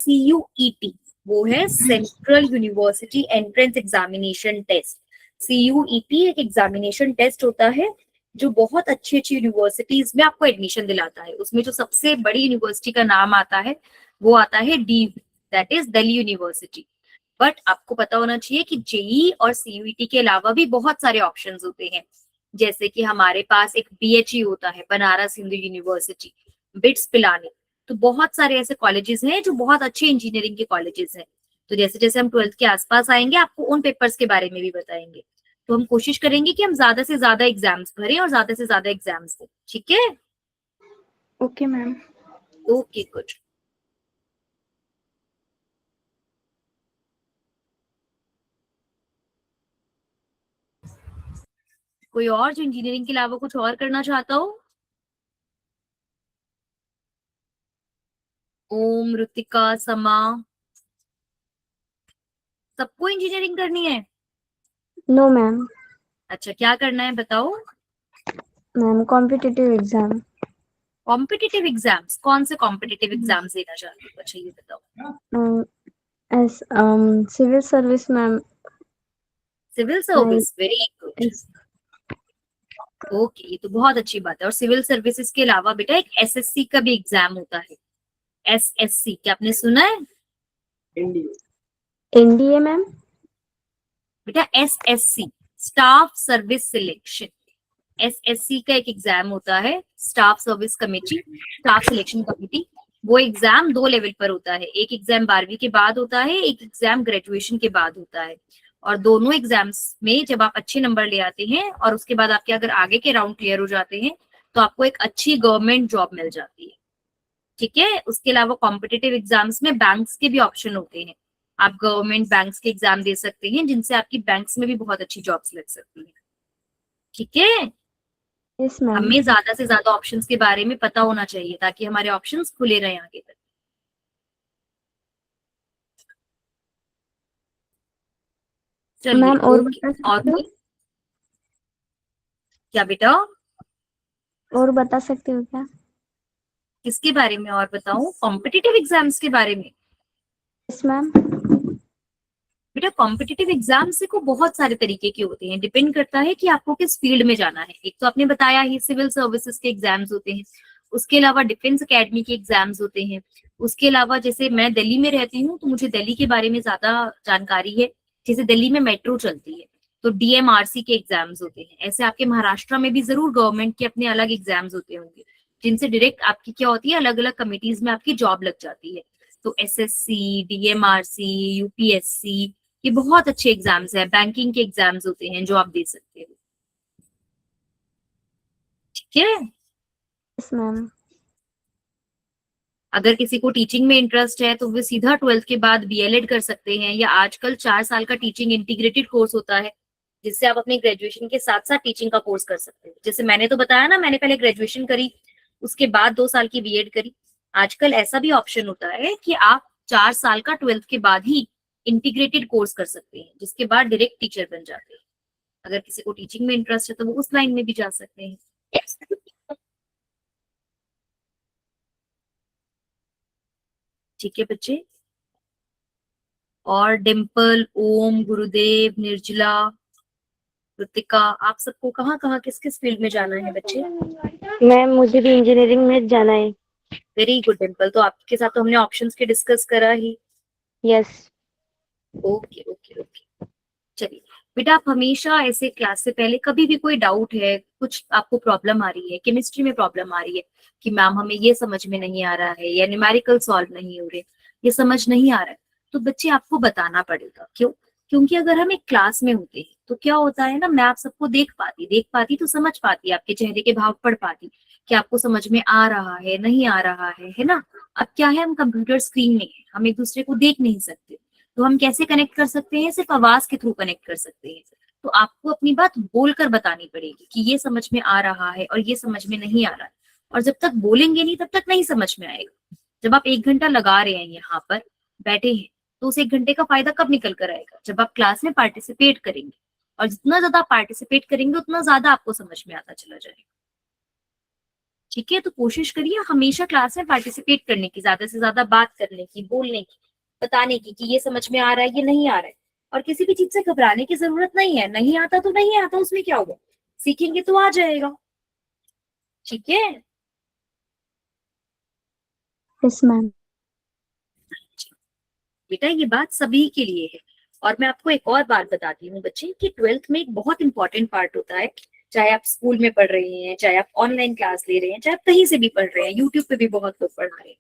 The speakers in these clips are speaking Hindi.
CUET, वो है central university entrance examination test. CUET एक एग्जामिनेशन टेस्ट होता है जो बहुत अच्छी अच्छी यूनिवर्सिटीज में आपको एडमिशन दिलाता है। उसमें जो सबसे बड़ी यूनिवर्सिटी का नाम आता है वो आता है DU, that is Delhi university. But आपको पता होना चाहिए कि जेई और CUET के अलावा भी बहुत सारे ऑप्शंस होते हैं। जैसे कि हमारे पास एक BHU होता है, बनारस हिंदू यूनिवर्सिटी, बिट्स पिलानी। तो बहुत सारे ऐसे कॉलेजेस हैं जो बहुत अच्छे इंजीनियरिंग के कॉलेजेस हैं। तो जैसे जैसे हम 12th के आसपास आएंगे आपको उन पेपर्स के बारे में भी बताएंगे। तो हम कोशिश करेंगे कि हम ज्यादा से ज्यादा एग्जाम्स भरें और ज्यादा से ज्यादा एग्जाम्स दें, ठीक है? Okay ma'am. Okay good. कोई और जो इंजीनियरिंग के अलावा कुछ और करना चाहता हो? ओम, ऋतिका, समा, सबको इंजीनियरिंग करनी है? No ma'am. अच्छा, क्या करना है बताओ। Ma'am competitive exam. Competitive exams? कौन से कॉम्पिटिटिव एग्जाम्स देना चाहते हो? अच्छा ये बताओ। Yes civil service ma'am. Civil service, very good. Okay, ये तो बहुत अच्छी बात है। और सिविल सर्विसेज के अलावा बेटा एक SSC का भी एग्जाम होता है। SSC क्या आपने सुना है? NDA ma'am. बेटा SSC, staff service selection. SSC का एक एग्जाम होता है, staff service committee, staff selection committee. वो एग्जाम 2 लेवल पर होता है। एक एग्जाम 12वीं के बाद होता है, एक एग्जाम ग्रेजुएशन के बाद होता है। और दोनों एग्जाम्स में जब आप अच्छे नंबर ले आते हैं और उसके बाद आपके अगर आगे के राउंड क्लियर हो जाते हैं तो आपको एक अच्छी गवर्नमेंट जॉब मिल जाती है, ठीक है? उसके अलावा कॉम्पिटिटिव एग्जाम्स में बैंक्स के भी ऑप्शन होते हैं। आप गवर्नमेंट बैंक्स के एग्जाम दे सकते हैं जिनसे आपकी बैंक्स में भी बहुत अच्छी जॉब्स लग सकती है, ठीक है? Yes ma'am. हमें ज्यादा से ज्यादा ऑप्शंस के बारे में पता होना चाहिए ताकि हमारे ऑप्शंस खुले रहें आगे तक। चलिए मैम और ओके। बता और सकते हो? कोई? क्या बेटा? और बता सकते हो क्या? किसके बारे में और बताऊं? कॉम्पिटिटिव एग्जाम्स के बारे में? Yes ma'am. बेटा कॉम्पिटिटिव एग्जाम्स को बहुत सारे तरीके के होते हैं, डिपेंड करता है कि आपको किस फील्ड में जाना है। एक तो आपने बताया ही सिविल सर्विसेज के एग्जाम्स होते हैं, उसके अलावा डिफेंस एकेडमी के एग्जाम्स होते हैं। उसके अलावा जैसे मैं दिल्ली में रहती हूँ तो मुझे दिल्ली के बारे में ज्यादा जानकारी है। जैसे दिल्ली में मेट्रो चलती है तो DMRC के एग्जाम्स होते हैं। ऐसे आपके महाराष्ट्र में भी जरूर गवर्नमेंट के अपने अलग एग्जाम्स होते होंगे जिनसे डायरेक्ट आपकी क्या होती है, अलग अलग कमिटीज में आपकी जॉब लग जाती है। तो SSC, DMRC, UPSC, ये बहुत अच्छे एग्जाम्स हैं। बैंकिंग के एग्जाम्स होते हैं जो आप दे सकते हो, ठीक है? Yes ma'am. अगर किसी को टीचिंग में इंटरेस्ट है तो वे सीधा 12th के बाद BLED कर सकते हैं, या आजकल 4 साल का टीचिंग इंटीग्रेटेड कोर्स होता है जिससे आप अपने ग्रेजुएशन के साथ साथ टीचिंग का कोर्स कर सकते हो। जैसे मैंने तो बताया ना, मैंने पहले ग्रेजुएशन करी, उसके बाद 2 साल की B.Ed करी। आजकल ऐसा भी ऑप्शन होता है कि आप 4 साल का 12th के बाद ही इंटीग्रेटेड कोर्स कर सकते हैं जिसके बाद डायरेक्ट टीचर बन जाते हैं। अगर किसी को टीचिंग में इंटरेस्ट है तो वो उस लाइन में भी जा सकते हैं। ठीक है बच्चे? और डिम्पल, ओम, गुरुदेव, निर्जला, कृतिका, आप सबको कहाँ कहाँ किस किस फील्ड में जाना है बच्चे? मैम मुझे भी इंजीनियरिंग में जाना है। वेरी गुड डिम्पल, तो आपके साथ तो हमने ऑप्शंस के डिस्कस करा ही। यस। Okay okay okay. चलिए बेटा, आप हमेशा ऐसे क्लास से पहले कभी भी कोई डाउट है, कुछ आपको प्रॉब्लम आ रही है, केमिस्ट्री में प्रॉब्लम आ रही है कि मैम हमें ये समझ में नहीं आ रहा है या न्यूमेरिकल सॉल्व नहीं हो रहे, ये समझ नहीं आ रहा है, तो बच्चे आपको बताना पड़ेगा। क्यों? क्योंकि अगर हम एक क्लास में होते हैं तो क्या होता है ना, मैं आप सबको देख पाती तो समझ पाती, आपके चेहरे के भाव पढ़ पाती कि आपको समझ में आ रहा है नहीं आ रहा है ना? अब क्या है, हम कंप्यूटर स्क्रीन में है, हम एक दूसरे को देख नहीं सकते, तो हम कैसे कनेक्ट कर सकते हैं? सिर्फ आवाज के थ्रू कनेक्ट कर सकते हैं। तो आपको अपनी बात बोलकर बतानी पड़ेगी कि ये समझ में आ रहा है और ये समझ में नहीं आ रहा है। और जब तक बोलेंगे नहीं तब तक नहीं समझ में आएगा। जब आप 1 घंटा लगा रहे हैं यहाँ पर बैठे हैं तो उस 1 घंटे का फायदा कब निकल कर आएगा? जब आप क्लास में पार्टिसिपेट करेंगे, और जितना ज्यादा पार्टिसिपेट करेंगे उतना ज्यादा आपको समझ में आता चला जाएगा। ठीक है, तो कोशिश करिए हमेशा क्लास में पार्टिसिपेट करने की, ज्यादा से ज्यादा बात करने की, बोलने की, बताने की कि ये समझ में आ रहा है, ये नहीं आ रहा है। और किसी भी चीज से घबराने की जरूरत नहीं है, नहीं आता तो नहीं आता, उसमें क्या होगा, सीखेंगे तो आ जाएगा। ठीक है। Yes ma'am. बेटा ये बात सभी के लिए है। और मैं आपको एक और बात बताती हूँ बच्चे कि ट्वेल्थ में एक बहुत इंपॉर्टेंट पार्ट होता है। चाहे आप स्कूल में पढ़ रहे हैं, चाहे आप ऑनलाइन क्लास ले रहे हैं, चाहे आप कहीं से भी पढ़ रहे हैं, यूट्यूब पे भी बहुत लोग पढ़ा रहे हैं।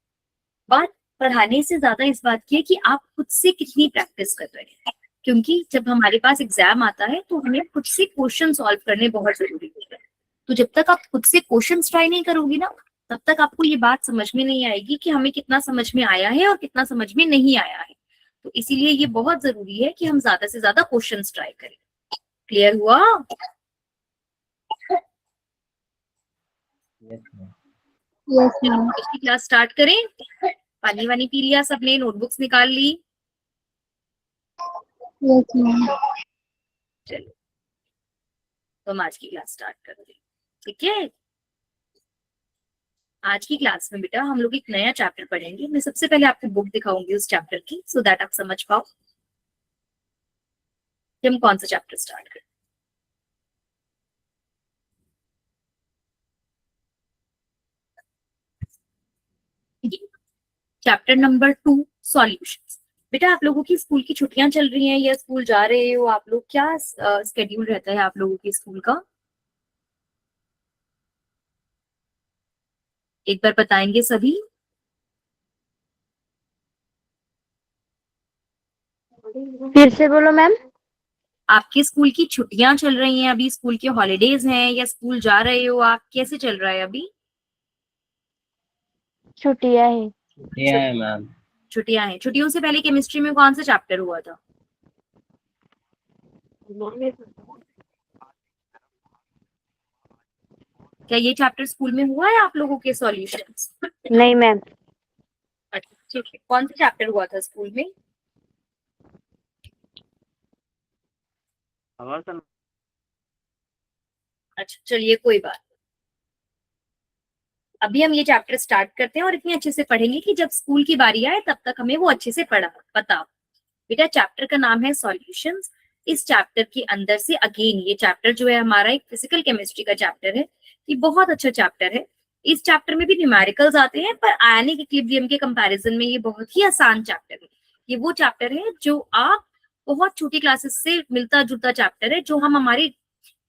बात पढ़ाने से ज्यादा इस बात की है कि आप खुद से कितनी प्रैक्टिस कर रहे हैं। क्योंकि जब हमारे पास एग्जाम आता है तो हमें खुद से क्वेश्चन सॉल्व करने बहुत जरूरी होते हैं। तो जब तक आप खुद से क्वेश्चन ट्राई नहीं करोगी ना, तब तक आपको ये बात समझ में नहीं आएगी कि हमें कितना समझ में आया है और कितना समझ में नहीं आया है। तो इसीलिए ये बहुत जरूरी है कि हम ज्यादा से ज्यादा क्वेश्चन ट्राई करें। क्लियर हुआ? यस चलो मैम। आज की क्लास स्टार्ट करें। पानी वानी पी लिया सबने? नोटबुक्स निकाल ली? Yes ma'am. चलो तो हम आज की क्लास स्टार्ट करते हैं। ठीक है। आज की क्लास में बेटा हम लोग एक नया चैप्टर पढ़ेंगे। मैं सबसे पहले आपको बुक दिखाऊंगी उस चैप्टर की, सो दैट आप समझ पाओ कि हम कौन सा चैप्टर स्टार्ट करें। Chapter number 2, solutions. बेटा आप लोगों की स्कूल की छुट्टियां चल रही हैं या स्कूल जा रहे हो आप लोग? क्या स्केड्यूल रहता है आप लोगों के स्कूल का? एक बार बताएंगे सभी। फिर से बोलो मैम। आपके स्कूल की छुट्टियां चल रही हैं अभी, स्कूल के हॉलीडेज हैं, या स्कूल जा रहे हो आप? कैसे चल रहा है अभी? छुट्टियां है। छुट्टियां है मैम। छुट्टियां हैं। छुट्टियों से पहले केमिस्ट्री में कौन सा चैप्टर हुआ था? क्या ये चैप्टर स्कूल में हुआ है आप लोगों के, सॉल्यूशंस? नहीं मैम। अच्छा ठीक है, कौन सा चैप्टर हुआ था स्कूल में? अच्छा चलिए कोई बात नहीं। अभी हम ये चैप्टर स्टार्ट करते हैं और इतनी अच्छे से पढ़ेंगे कि जब स्कूल की बारी आए तब तक हमें वो अच्छे से पढ़ा बताओ। बेटा चैप्टर का नाम है सॉल्यूशंस। इस चैप्टर के अंदर से अगेन ये चैप्टर जो है हमारा एक फिजिकल केमिस्ट्री का चैप्टर है। ये बहुत अच्छा चैप्टर है। इस चैप्टर में भी न्यूमेरिकल्स आते हैं, पर आयनिक इक्विलिब्रियम के कंपैरिजन में ये बहुत ही आसान चैप्टर है। ये वो चैप्टर है जो आप बहुत छोटी क्लासेस से मिलता जुलता चैप्टर है, जो हम हमारी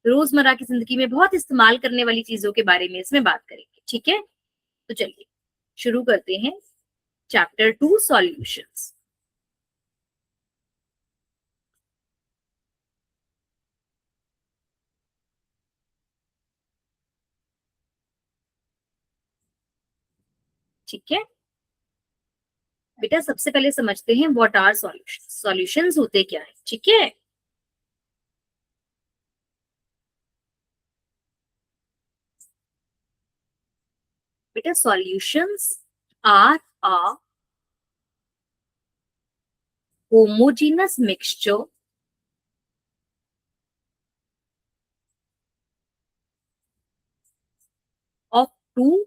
रोजमर्रा की जिंदगी में बहुत इस्तेमाल करने वाली चीजों के बारे में इसमें बात करेंगे। ठीक है, तो चलिए शुरू करते हैं। Chapter 2, solutions. ठीक है बेटा, सबसे पहले समझते हैं व्हाट आर सॉल्यूशंस। सॉल्यूशंस होते क्या है? ठीक है, बेटा solutions are a homogeneous mixture of two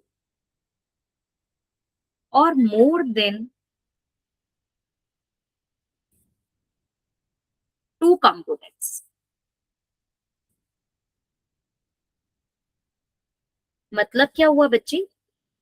or more than two components। मतलब क्या हुआ बच्चे?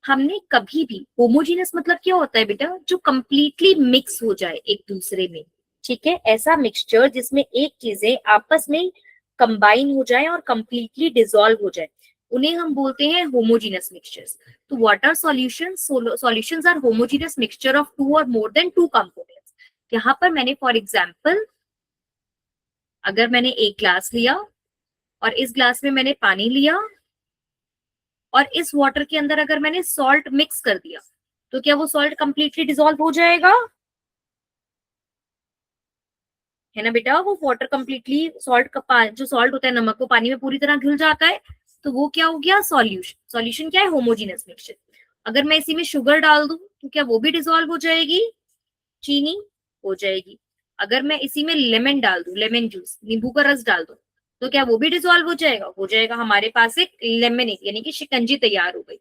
हमने कभी भी, होमोजीनियस मतलब क्या होता है बेटा? जो कंप्लीटली मिक्स हो जाए एक दूसरे में। ठीक है, ऐसा मिक्सचर जिसमें एक चीजें आपस में कंबाइन हो जाए और कंप्लीटली डिसॉल्व हो जाए, उन्हें हम बोलते हैं होमोजीनियस मिक्सचर्स। तो what are solutions? Solutions are homogeneous mixture of two or more then two components. यहाँ पर मैंने फॉर एग्जांपल, अगर मैंने एक ग्लास लिया और इस ग्लास में मैंने पानी लिया और इस वाटर के अंदर अगर मैंने सॉल्ट मिक्स कर दिया, तो क्या वो सॉल्ट कंप्लीटली डिसॉल्व हो जाएगा? है ना बेटा, वो वाटर कंप्लीटली सॉल्ट का जो सॉल्ट होता है, नमक, को पानी में पूरी तरह घुल जाता है। तो वो क्या हो गया? सॉल्यूशन। सॉल्यूशन क्या है? Homogeneous mixture. अगर मैं इसी में शुगर डाल दूं तो क्या वो भी डिसॉल्व हो जाएगी? चीनी हो जाएगी। अगर मैं इसी में लेमन डाल दूं, लेमन जूस, नींबू का रस डाल दूं, तो क्या वो भी डिसॉल्व हो जाएगा? हो जाएगा। हमारे पास एक लेमनेड यानी कि शिकंजी तैयार हो गई।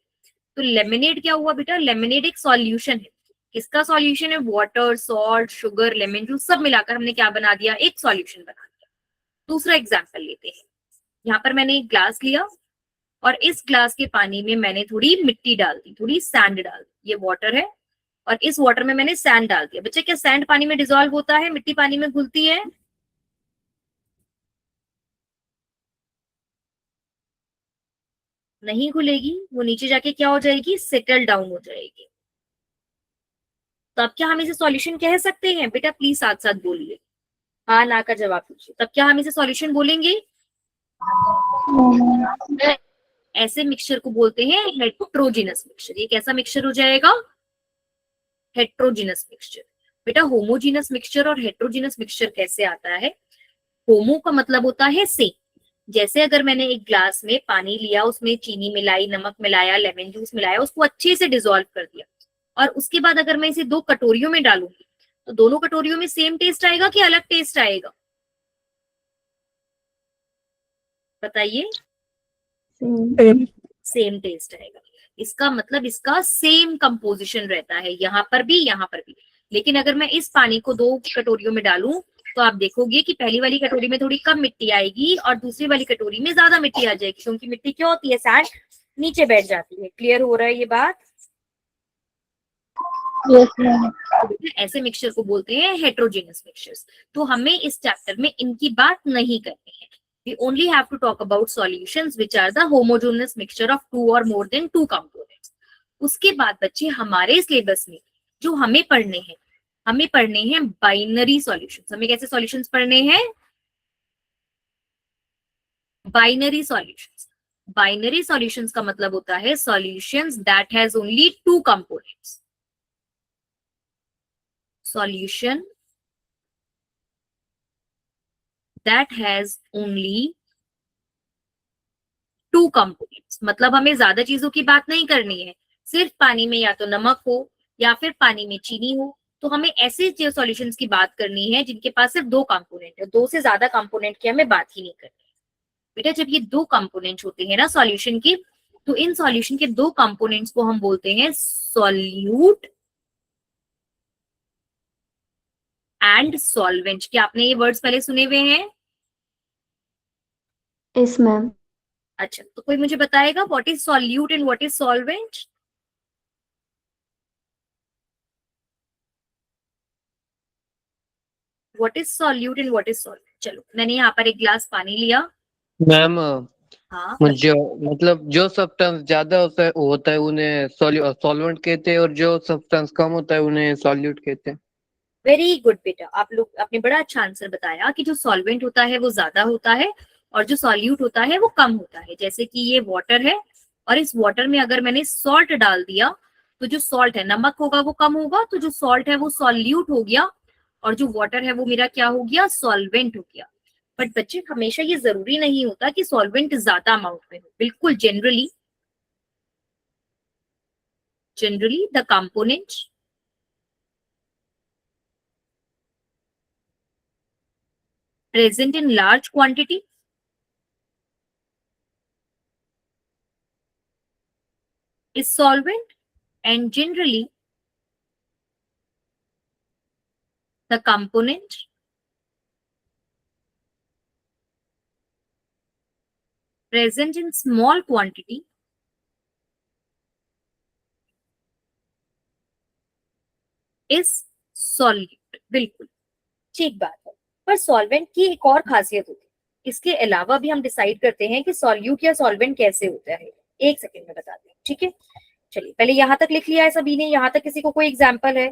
तो लेमनेड क्या हुआ बेटा, लेमनेड एक सॉल्यूशन है। किसका सॉल्यूशन है, water, salt, sugar, lemon juice सब मिलाकर हमने क्या बना दिया, एक सॉल्यूशन बना दिया। दूसरा एग्जाम्पल लेते हैं, यहाँ पर मैंने एक ग्लास लिया और इस ग्लास के पानी में मैंने थोड़ी मिट्टी डाल दी, थोड़ी सैंड डाल दी। ये वाटर है और इस वाटर में मैंने सैंड डाल दिया। बच्चे क्या सैंड पानी में डिसॉल्व होता है, मिट्टी पानी में घुलती है? नहीं घुलेगी, वो नीचे जाके क्या हो जाएगी, सेटल डाउन हो जाएगी। तो अब क्या हम इसे सॉल्यूशन कह सकते हैं? बेटा प्लीज साथ साथ बोलिए, हाँ ना का जवाब दीजिए। तब क्या हम इसे सॉल्यूशन बोलेंगे? ऐसे मिक्सचर को बोलते हैं हेट्रोजीनस मिक्सचर। ये कैसा मिक्सचर हो जाएगा, हेट्रोजीनस मिक्सचर। बेटा होमोजीनस मिक्सचर और हेट्रोजीनस मिक्सचर कैसे आता है? होमो का मतलब होता है सेम। जैसे अगर मैंने एक ग्लास में पानी लिया, उसमें चीनी मिलाई, नमक मिलाया, लेमन जूस मिलाया, उसको अच्छे से डिसॉल्व कर दिया और उसके बाद अगर मैं इसे 2 कटोरियों में डालूंगी तो दोनों कटोरियों में सेम टेस्ट आएगा कि अलग टेस्ट आएगा? बताइए। सेम टेस्ट आएगा। इसका मतलब इसका सेम कंपोजिशन रहता है, यहाँ पर भी यहाँ पर भी। लेकिन अगर मैं इस पानी को 2 कटोरियों में डालूं तो आप देखोगे कि पहली वाली कटोरी में थोड़ी कम मिट्टी आएगी और दूसरी वाली कटोरी में ज्यादा मिट्टी आ जाएगी, क्योंकि मिट्टी क्या होती है, सैंड नीचे बैठ जाती है। क्लियर हो रहा है ये बात? Yes ma'am. ऐसे मिक्सचर को बोलते हैं हेट्रोजेनस मिक्सचर्स। तो हमें इस चैप्टर में इनकी बात नहीं करनी है। We only have to talk about solutions which are the homogeneous mixture of 2 or more than 2 components. उसके बाद बच्चे हमारे सिलेबस में जो हमें पढ़ने हैं बाइनरी सॉल्यूशंस। हमें कैसे सॉल्यूशंस पढ़ने हैं? Binary solutions. बाइनरी सॉल्यूशंस का मतलब होता है solutions that has only 2 components. Solution that has only 2 components. मतलब हमें ज्यादा चीजों की बात नहीं करनी है, सिर्फ पानी में या तो नमक हो या फिर पानी में चीनी हो। तो हमें ऐसे सॉल्यूशंस की बात करनी है जिनके पास सिर्फ 2 कंपोनेंट है, 2 से ज्यादा कंपोनेंट की हमें बात ही नहीं करनी है। बेटा जब ये 2 कंपोनेंट होते हैं ना सॉल्यूशन की, तो इन सॉल्यूशन के 2 कंपोनेंट्स को हम बोलते हैं सॉल्यूट एंड सॉल्वेंट। क्या आपने ये वर्ड्स पहले सुने हुए हैं? Yes ma'am. अच्छा, तो कोई मुझे बताएगा what is solute and what is solvent? What is solute and what is solvent? चलो मैंने यहाँ पर एक गिलास पानी लिया। मैम हाँ मुझे मतलब जो सब्सटेंस ज्यादा होता है उन्हें सॉल्वेंट कहते हैं और जो सब्सटेंस कम होता है उन्हें सॉल्यूट कहते हैं। वेरी गुड बेटा, आप लोग आपने बड़ा अच्छा आंसर बताया कि जो सॉल्वेंट होता है वो ज्यादा होता है और जो सॉल्यूट होता है वो कम होता है। जैसे कि ये वाटर है और इस वाटर में अगर मैंने सॉल्ट डाल दिया तो जो सॉल्ट है, नमक होगा वो कम होगा, तो जो सॉल्ट है वो सॉल्यूट हो गया और जो वाटर है वो मेरा क्या हो गया, सॉल्वेंट हो गया। बट बच्चे हमेशा ये जरूरी नहीं होता कि सॉल्वेंट ज्यादा अमाउंट में हो। बिल्कुल generally the component present in large quantity is solvent, and generally the component present in small quantity is solute। बिल्कुल ठीक बात है। पर सॉल्वेंट की एक और खासियत होती है, इसके अलावा भी हम डिसाइड करते हैं कि सॉल्यूट या सॉल्वेंट कैसे होता है। एक सेकेंड में बताते हैं, ठीक है? चलिए पहले यहां तक लिख लिया है सभी ने, यहां तक किसी को कोई एग्जाम्पल है?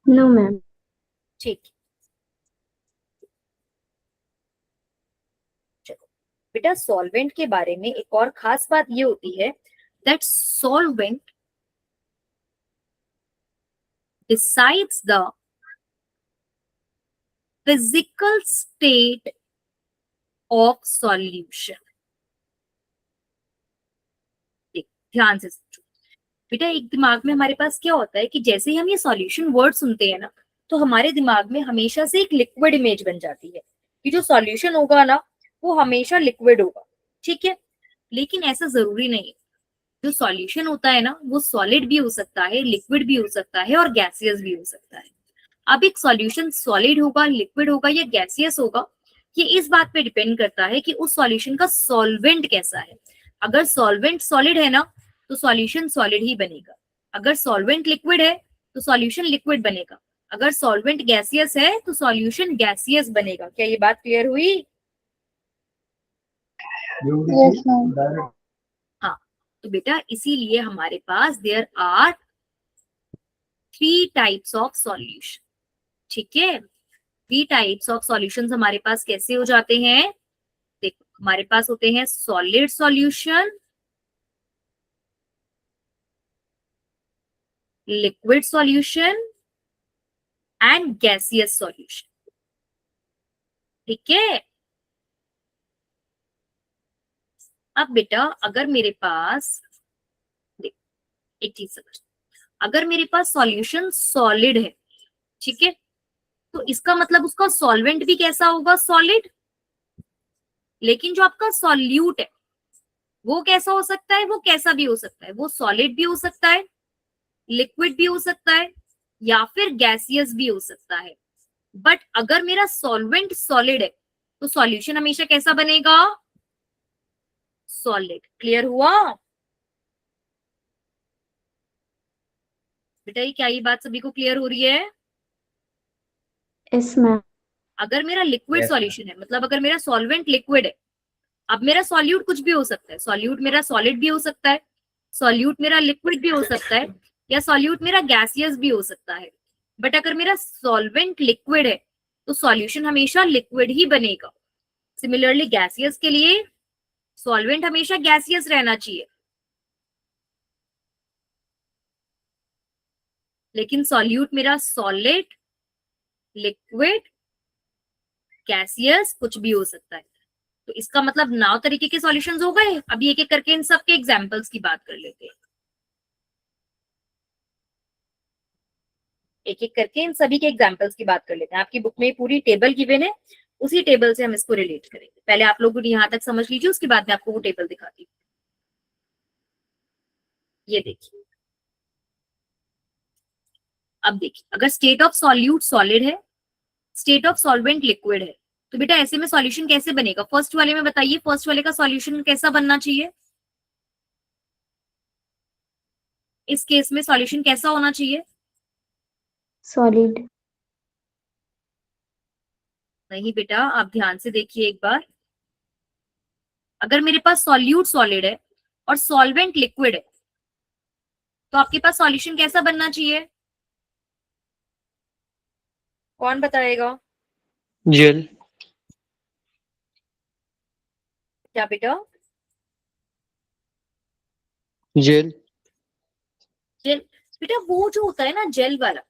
No ma'am. ठीक, चलो बेटा सॉल्वेंट के बारे में एक और खास बात ये होती है that solvent decides the physical state of solution। ध्यान से समझो बेटा, एक दिमाग में हमारे पास क्या होता है कि जैसे ही हम ये सॉल्यूशन वर्ड सुनते हैं ना, तो हमारे दिमाग में हमेशा से एक लिक्विड इमेज बन जाती है कि जो सॉल्यूशन होगा ना वो हमेशा लिक्विड होगा। ठीक है, लेकिन ऐसा जरूरी नहीं है। जो सॉल्यूशन होता है ना वो सॉलिड भी हो सकता है, लिक्विड भी हो सकता है और गैसियस भी हो सकता है। अब एक सॉल्यूशन सॉलिड होगा, लिक्विड होगा या गैसियस होगा, ये इस बात पे डिपेंड करता है कि उस सॉल्यूशन का सॉल्वेंट कैसा है। अगर सॉल्वेंट सॉलिड है ना तो सॉल्यूशन सॉलिड ही बनेगा। अगर सॉल्वेंट लिक्विड है तो सॉल्यूशन लिक्विड बनेगा। अगर सॉल्वेंट गैसियस है तो सॉल्यूशन गैसियस बनेगा। क्या ये बात क्लियर हुई? Yes ma'am. हाँ, तो बेटा इसीलिए हमारे पास there are 3 types of solution. ठीक है, 3 टाइप्स ऑफ सॉल्यूशंस हमारे पास कैसे हो जाते हैं? देखो, हमारे पास होते हैं solid solution, liquid solution and gaseous solution. ठीक है, अब बेटा अगर मेरे पास, देख एक चीज समझ, अगर मेरे पास सॉल्यूशन सॉलिड है, ठीक है, तो इसका मतलब उसका सॉल्वेंट भी कैसा होगा? सॉलिड। लेकिन जो आपका सॉल्यूट है वो कैसा हो सकता है? वो कैसा भी हो सकता है, वो सॉलिड भी हो सकता है, लिक्विड भी हो सकता है या फिर गैसियस भी हो सकता है। बट अगर मेरा सॉल्वेंट सॉलिड है तो सॉल्यूशन हमेशा कैसा बनेगा? सॉलिड। क्लियर हुआ बेटा? ये क्या, ये बात सभी को क्लियर हो रही है? Yes ma'am. अगर मेरा लिक्विड सॉल्यूशन है, मतलब अगर मेरा सॉल्वेंट लिक्विड है, अब मेरा सॉल्यूट कुछ भी हो सकता है, सॉल्यूट मेरा सॉलिड भी हो सकता है, सॉल्यूट मेरा लिक्विड भी हो सकता है, या सॉल्यूट मेरा गैसियस भी हो सकता है। बट अगर मेरा सॉल्वेंट लिक्विड है तो सॉल्यूशन हमेशा लिक्विड ही बनेगा। सिमिलरली गैसियस के लिए सॉल्वेंट हमेशा गैसियस रहना चाहिए, लेकिन सॉल्यूट मेरा सॉलिड, लिक्विड, गैसियस कुछ भी हो सकता है। तो इसका मतलब 9 तरीके के सॉल्यूशंस हो गए। अभी एक एक करके इन सब के एग्जांपल्स की बात कर लेते हैं। एक एक करके इन सभी के एग्जांपल्स की बात कर लेते हैं। आपकी बुक में पूरी टेबल गिवन है, उसी टेबल से हम इसको रिलेट करेंगे। पहले आप लोग यहाँ तक समझ लीजिए, उसके बाद मैं आपको वो टेबल दिखाती हूँ। ये देखिए, अब देखिए, अगर स्टेट ऑफ सॉल्यूट सॉलिड है, स्टेट ऑफ सॉल्वेंट लिक्विड है, तो बेटा ऐसे में सॉल्यूशन कैसे बनेगा? फर्स्ट वाले में बताइए, फर्स्ट वाले का सॉल्यूशन कैसा बनना चाहिए? इस केस में सॉल्यूशन कैसा होना चाहिए? सॉलिड। नहीं बेटा, आप ध्यान से देखिए एक बार। अगर मेरे पास सॉल्यूट सॉलिड है और सॉल्वेंट लिक्विड है तो आपके पास सॉल्यूशन कैसा बनना चाहिए? कौन बताएगा? जेल। क्या बेटा? जेल। जेल। बेटा वो जो होता है ना जेल वाला,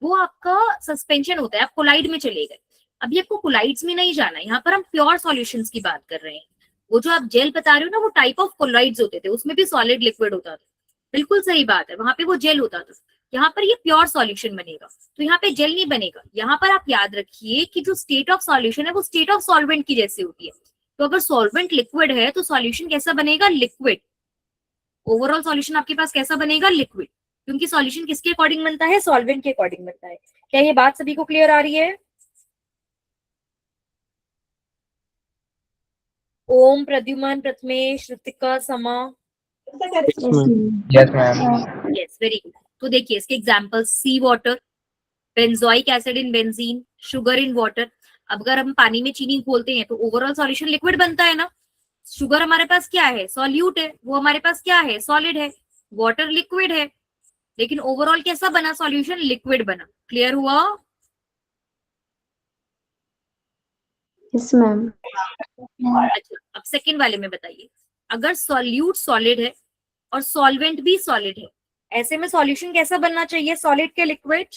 वो आपका सस्पेंशन होता है। आप कोलाइड में चले गए, अभी आपको कोलाइड्स में नहीं जाना है, यहाँ पर हम प्योर सॉल्यूशंस की बात कर रहे हैं। वो जो आप जेल बता रहे हो ना, वो टाइप ऑफ कोलाइड्स होते थे, उसमें भी सॉलिड लिक्विड होता था। बिल्कुल सही बात है, वहां पे वो जेल होता था। यहाँ पर ये प्योर सॉल्यूशन बनेगा, तो यहाँ पे जेल नहीं बनेगा। यहाँ पर आप याद रखिए कि जो स्टेट ऑफ सॉल्यूशन है वो स्टेट ऑफ सॉल्वेंट की जैसे होती है। तो अगर सॉल्वेंट लिक्विड है तो सॉल्यूशन कैसा बनेगा? लिक्विड। ओवरऑल सॉल्यूशन आपके पास कैसा बनेगा? लिक्विड। क्योंकि सॉल्यूशन किसके अकॉर्डिंग बनता है? सॉल्वेंट के अकॉर्डिंग बनता है। क्या ये बात सभी को क्लियर आ रही है? ओम, Pradyuman, Prathamesh, Ritika, Sama. Yes ma'am. Yes ma'am. Yes, very good. तो देखिए इसके examples, sea water, benzoic acid in benzene, sugar in water. अब अगर हम पानी में चीनी घोलते हैं तो ओवरऑल सॉल्यूशन लिक्विड बनता है ना। शुगर हमारे पास क्या है? सॉल्यूट है। वो हमारे पास क्या है? सॉलिड है। वाटर लिक्विड है, लेकिन ओवरऑल कैसा बना? सॉल्यूशन लिक्विड बना। क्लियर हुआ? Yes ma'am. अच्छा, अब सेकंड वाले में बताइए, अगर सॉल्यूट सॉलिड है और सॉल्वेंट भी सॉलिड है, ऐसे में सॉल्यूशन कैसा बनना चाहिए? सॉलिड के लिक्विड?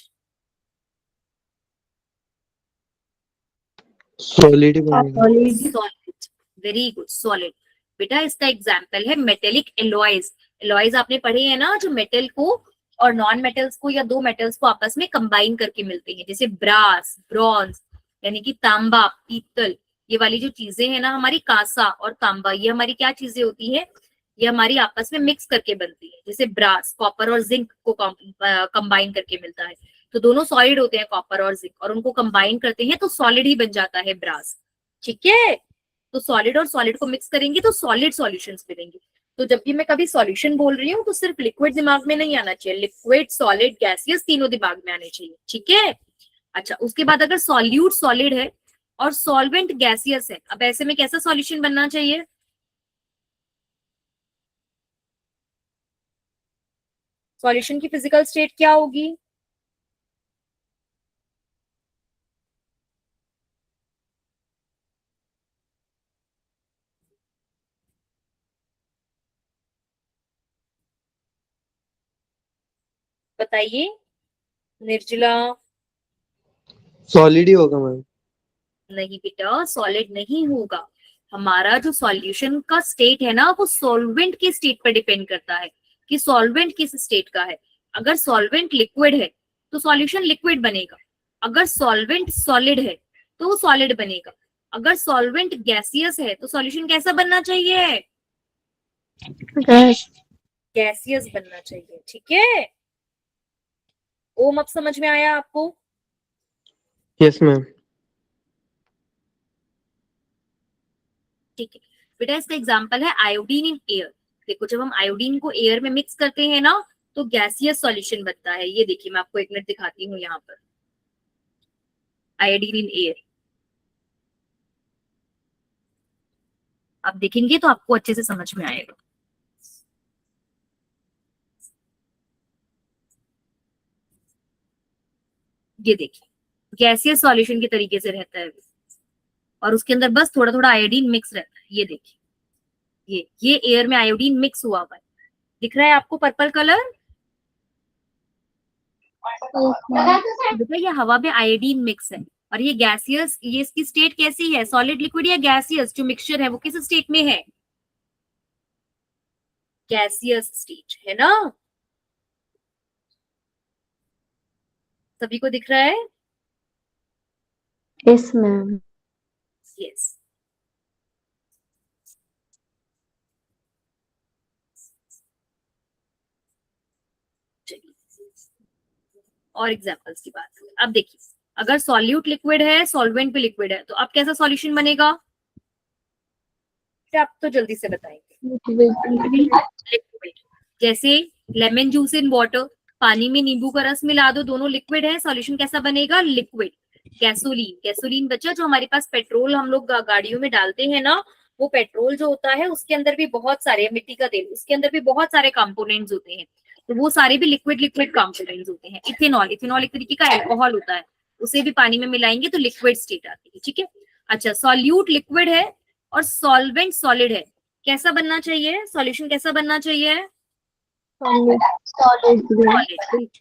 सॉलिड बनेगा। सॉलिड। Very good, solid. बेटा इसका एग्जाम्पल है मेटेलिक एलॉयज। एलॉयज आपने पढ़े हैं ना, जो मेटल को और नॉन मेटल्स को या दो मेटल्स को आपस में कंबाइन करके मिलते हैं, जैसे ब्रास, ब्रॉन्ज, यानी कि तांबा, पीतल, ये वाली जो चीजें हैं ना हमारी कांसा और तांबा, ये हमारी क्या चीजें होती है, ये हमारी आपस में मिक्स करके बनती है। जैसे ब्रास कॉपर और जिंक को कंबाइन करके मिलता है, तो दोनों सॉलिड होते हैं कॉपर और जिंक, और उनको कंबाइन करते हैं तो सॉलिड ही बन जाता है ब्रास। ठीक है, तो सॉलिड और सॉलिड को मिक्स करेंगे तो सॉलिड सॉल्यूशंस मिलेंगे। तो जब भी मैं कभी सॉल्यूशन बोल रही हूँ तो सिर्फ लिक्विड दिमाग में नहीं आना चाहिए, लिक्विड सॉलिड गैसियस तीनों दिमाग में आने चाहिए। ठीक है, अच्छा उसके बाद अगर सॉल्यूट सॉलिड है और सॉल्वेंट गैसियस है, अब ऐसे में कैसा सॉल्यूशन बनना चाहिए? सॉल्यूशन की फिजिकल स्टेट क्या होगी? बताइए निर्जला। सॉलिड ही होगा मैम। नहीं बेटा, सॉलिड नहीं होगा। हमारा जो सॉल्यूशन का स्टेट है ना वो सॉल्वेंट की स्टेट पर डिपेंड करता है कि सॉल्वेंट किस स्टेट का है। अगर सॉल्वेंट लिक्विड है तो सॉल्यूशन लिक्विड बनेगा, अगर सॉल्वेंट सॉलिड है तो वो सॉलिड बनेगा, अगर सॉल्वेंट गैसियस है तो सॉल्यूशन कैसा बनना चाहिए? गैस। गैसियस बनना चाहिए। ठीक है, ओम अब समझ में आया आपको? Yes ma'am. ठीक है बेटा, इसका एग्जांपल है आयोडीन इन एयर। देखो जब हम आयोडीन को एयर में मिक्स करते हैं ना तो गैसियस सॉल्यूशन बनता है। ये देखिए मैं आपको एक मिनट दिखाती हूँ यहाँ पर, आयोडीन इन एयर आप देखेंगे तो आपको अच्छे से समझ में आएगा। ये देखिए गैसियस सॉल्यूशन के तरीके से रहता है और उसके अंदर बस थोड़ा थोड़ा आयोडीन मिक्स रहता है। ये देखिए ये एयर में आयोडीन मिक्स हुआ हुआ है, दिख रहा है आपको पर्पल कलर? देखो ये हवा में आयोडीन मिक्स है और ये गैसियस, ये इसकी स्टेट कैसी है, सॉलिड लिक्विड या गैसियस? जो मिक्सचर है वो किस स्टेट में है? गैसियस स्टेट है ना, सभी को दिख रहा है? Yes ma'am. यस। और एग्जांपल्स की बात करें, अब देखिए अगर सॉल्यूट लिक्विड है, सॉल्वेंट भी लिक्विड है, तो अब कैसा सॉल्यूशन बनेगा? आप तो जल्दी से बताएंगे। लिक्विड, जैसे लेमन जूस इन वाटर, पानी में नींबू का रस मिला दो, दोनों लिक्विड है, सॉल्यूशन कैसा बनेगा? लिक्विड। गैसोलीन, गैसोलीन बच्चा जो हमारे पास पेट्रोल हम लोग गाड़ियों में डालते हैं ना, वो पेट्रोल जो होता है उसके अंदर भी बहुत सारे, मिट्टी का तेल, उसके अंदर भी बहुत सारे कंपोनेंट्स होते हैं, तो वो सारे भी लिक्विड लिक्विड कंपोनेंट्स होते हैं। इथेनॉल, इथेनॉल एक तरीके का अल्कोहल होता है, उसे भी पानी में मिलाएंगे तो लिक्विड स्टेट आती है। ठीक है, अच्छा सॉल्यूट लिक्विड है और सॉल्वेंट सॉलिड है, कैसा बनना चाहिए सॉल्यूशन, कैसा बनना चाहिए? सॉलिड,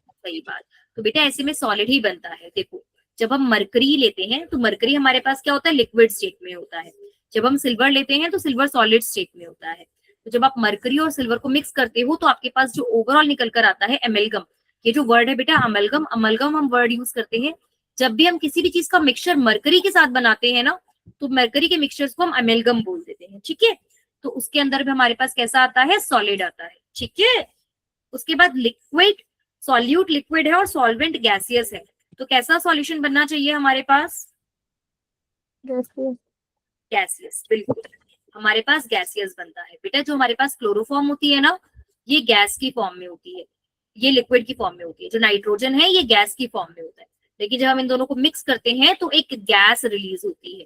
सही बात। तो बेटा ऐसे में सॉलिड ही बनता है। देखो जब हम मरकरी लेते हैं तो मरकरी हमारे पास क्या होता है? लिक्विड स्टेट में होता है। जब हम सिल्वर लेते हैं तो सिल्वर सॉलिड स्टेट में होता है। तो जब आप मरकरी और सिल्वर को मिक्स करते हो तो आपके पास जो ओवरऑल निकल कर आता है एमेलगम, ये जो वर्ड है बेटा अमलगम, अमलगम हम वर्ड यूज करते हैं जब भी हम किसी भी चीज का मिक्सचर मरकरी के साथ बनाते हैं ना, तो मरकरी के मिक्सचर्स को हम अमेलगम बोल देते हैं। ठीक है, तो उसके अंदर भी हमारे पास कैसा आता है? सॉलिड आता है। ठीक है, उसके बाद लिक्विड, सॉल्यूट लिक्विड है और सॉल्वेंट गैसियस है, तो कैसा सॉल्यूशन बनना चाहिए हमारे पास? गैसियस, बिल्कुल हमारे पास गैसियस बनता है। बेटा जो हमारे पास क्लोरोफॉर्म होती है ना, ये गैस की फॉर्म में होती है, ये लिक्विड की फॉर्म में होती है। जो नाइट्रोजन है ये गैस की फॉर्म में होता है, लेकिन जब हम इन दोनों को मिक्स करते हैं तो एक गैस रिलीज होती है,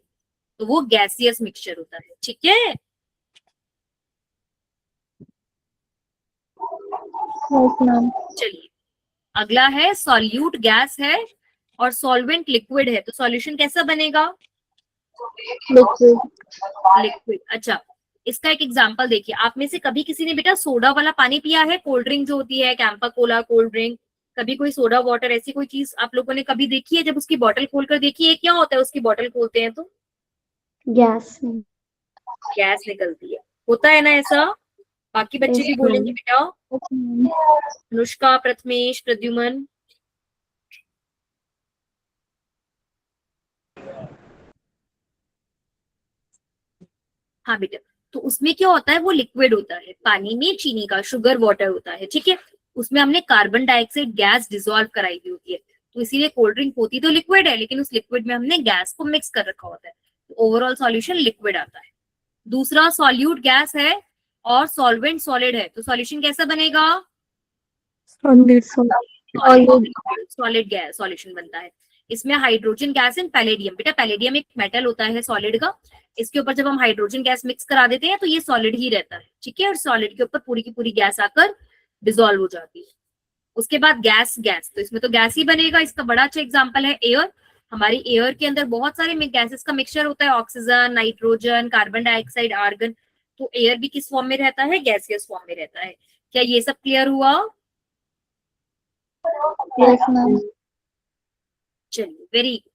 तो वो गैसियस मिक्सचर होता है। ठीक है, चलिए अगला है सॉल्यूट गैस है और सॉल्वेंट लिक्विड है, तो सॉल्यूशन कैसा बनेगा? लिक्विड। अच्छा इसका एक एग्जांपल देखिए, आप में से कभी किसी ने बेटा सोडा वाला पानी पिया है? कोल्ड ड्रिंक जो होती है, कैंपा कोला कोल्ड ड्रिंक, कभी कोई सोडा वाटर ऐसी कोई चीज आप लोगों ने कभी देखी है? जब उसकी बोतल खोलकर देखी है, क्या होता है उसकी बोतल खोलते हैं तो गैस। गैस निकलती है, होता है ना ऐसा? बाकी बच्चे भी बोलेंगे बेटा, अनुष्का, प्रथमेश, प्रद्युमन। हाँ बेटा, तो उसमें क्या होता है, वो लिक्विड होता है, पानी में चीनी का शुगर वाटर होता है, ठीक है। उसमें हमने कार्बन डाइऑक्साइड गैस डिसॉल्व कराई हुई होती है, तो इसीलिए कोल्ड ड्रिंक होती तो लिक्विड है, लेकिन उस लिक्विड में हमने गैस को मिक्स कर रखा होता है, तो ओवरऑल सॉल्यूशन लिक्विड आता है। दूसरा, सॉल्यूट गैस है और सॉल्वेंट सॉलिड है, तो सॉल्यूशन कैसा बनेगा, सॉलिड गैस सॉल्यूशन बनता है। इसमें हाइड्रोजन गैस एंड पैलेडियम, बेटा पैलेडियम एक मेटल होता है सॉलिड का, इसके ऊपर जब हम हाइड्रोजन गैस मिक्स करा देते हैं तो ये सॉलिड ही रहता है, ठीक है, और सॉलिड के ऊपर पूरी की पूरी गैस आकर डिसॉल्व हो जाती है। उसके बाद गैस, तो इसमें तो गैस ही बनेगा। इसका बड़ा अच्छा एग्जांपल है एयर। हमारी एयर के अंदर बहुत सारे गैसेस का मिक्सचर होता है, oxygen, nitrogen, carbon dioxide, argon, तो एयर भी किस फॉर्म में रहता है, गैसियस फॉर्म में रहता है। क्या ये सब क्लियर हुआ? Yes, ma'am. चलिए, वेरी गुड।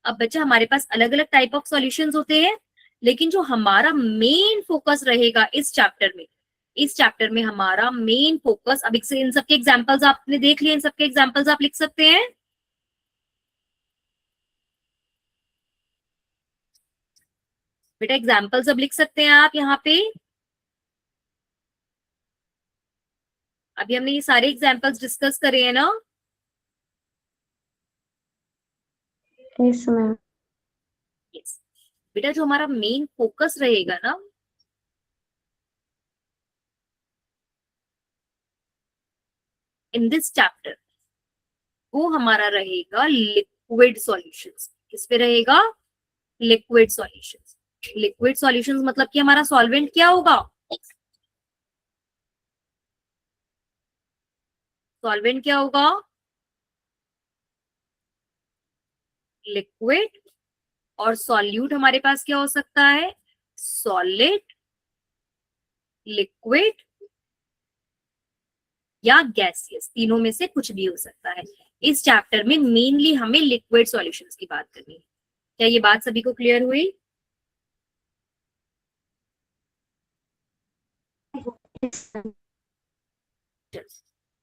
अब बच्चा, हमारे पास अलग अलग टाइप ऑफ सॉल्यूशंस होते हैं, लेकिन जो हमारा मेन फोकस रहेगा इस चैप्टर में हमारा मेन फोकस, अब इन सबके एग्जांपल्स आपने देख लिए, इन सबके एग्जांपल्स आप लिख सकते हैं। बेटा एग्जांपल्स अब लिख सकते हैं आप यहाँ पे। अभी हमने ये सारे एग्जांपल्स डिस्कस करे हैं ना? Yes, ma'am. यस। बेटा जो हमारा मेन फोकस रहेगा ना, इन दिस चैप्टर, वो हमारा रहेगा लिक्विड सॉल्यूशंस। किस पे रहेगा? Liquid solutions. लिक्विड सॉल्यूशंस मतलब कि हमारा सॉल्वेंट क्या होगा? सॉल्वेंट क्या होगा? लिक्विड। और सॉल्यूट हमारे पास क्या हो सकता है? सॉलिड, लिक्विड या गैसियस, तीनों में से कुछ भी हो सकता है। इस चैप्टर में मेनली हमें लिक्विड सॉल्यूशंस की बात करनी है। क्या ये बात सभी को क्लियर हुई? Yes, ma'am.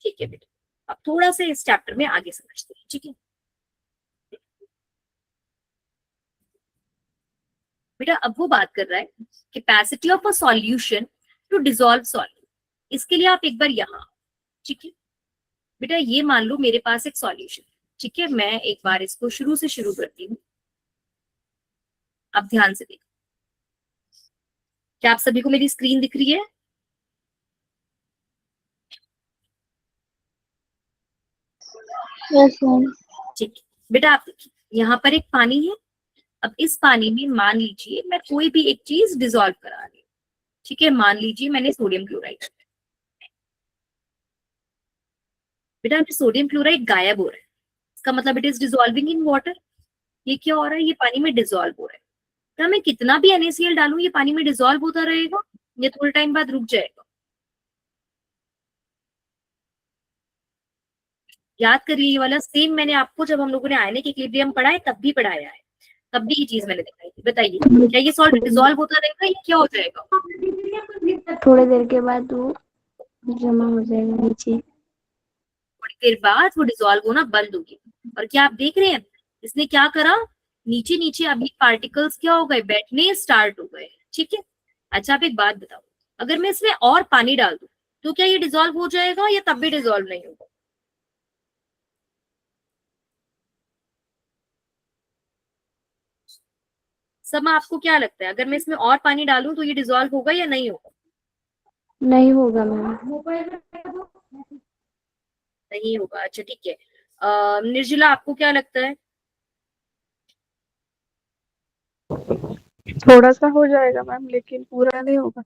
ठीक है बेटा, अब थोड़ा सा इस चैप्टर में आगे समझते हैं, ठीक है। बेटा अब वो बात कर रहा है capacity of a solution to dissolve solute. इसके लिए आप एक बार यहाँ, ठीक है बेटा, ये मान लो मेरे पास एक सॉल्यूशन, ठीक है, मैं एक बार इसको शुरू से शुरू करती हूँ। अब ध्यान से देखो, क्या आप सभी को मेरी स्क्रीन दिख रही है? Yes, ma'am. ठीक है बेटा, आप देखिए यहाँ पर एक पानी है। अब इस पानी में मान लीजिए मैं कोई भी एक चीज डिसॉल्व करा रही हूँ, ठीक है, मान लीजिए मैंने सोडियम क्लोराइड। बेटा अभी सोडियम क्लोराइड गायब हो रहा है, इसका मतलब it is dissolving in water. ये क्या हो रहा है? ये पानी में डिसॉल्व हो रहा है। तो मैं कितना भी NaCl डालूं, ये पानी में डिसॉल्व होता रहेगा, ये थोड़े टाइम बाद रुक जाएगा। याद करिए, ये वाला सेम मैंने आपको जब हम लोगों ने आयनिक इक्विलिब्रियम पढ़ा है तब भी पढ़ाया है, तब भी ये चीज मैंने दिखाई थी। बताइए, क्या ये सॉल्ट डिसॉल्व होता रहेगा या क्या हो जाएगा? थोड़ी देर के बाद वो जमा हो जाएगा नीचे। थोड़ी देर बाद वो डिसॉल्व होना बंद होगी। और क्या आप देख रहे हैं, इसने क्या करा, नीचे नीचे अभी पार्टिकल्स क्या हो गए, बैठने स्टार्ट हो गए, ठीक है। अच्छा आप एक बात बताओ, अगर मैं इसमें और पानी डाल दूं तो क्या ये डिसॉल्व हो जाएगा या तब भी डिसॉल्व नहीं होगा? सब आपको क्या लगता है, अगर मैं इसमें और पानी डालूं तो ये डिसॉल्व होगा या नहीं होगा? नहीं होगा मैम। नहीं होगा, अच्छा ठीक है। निर्जला आपको क्या लगता है? थोड़ा सा हो जाएगा मैम, लेकिन पूरा नहीं होगा।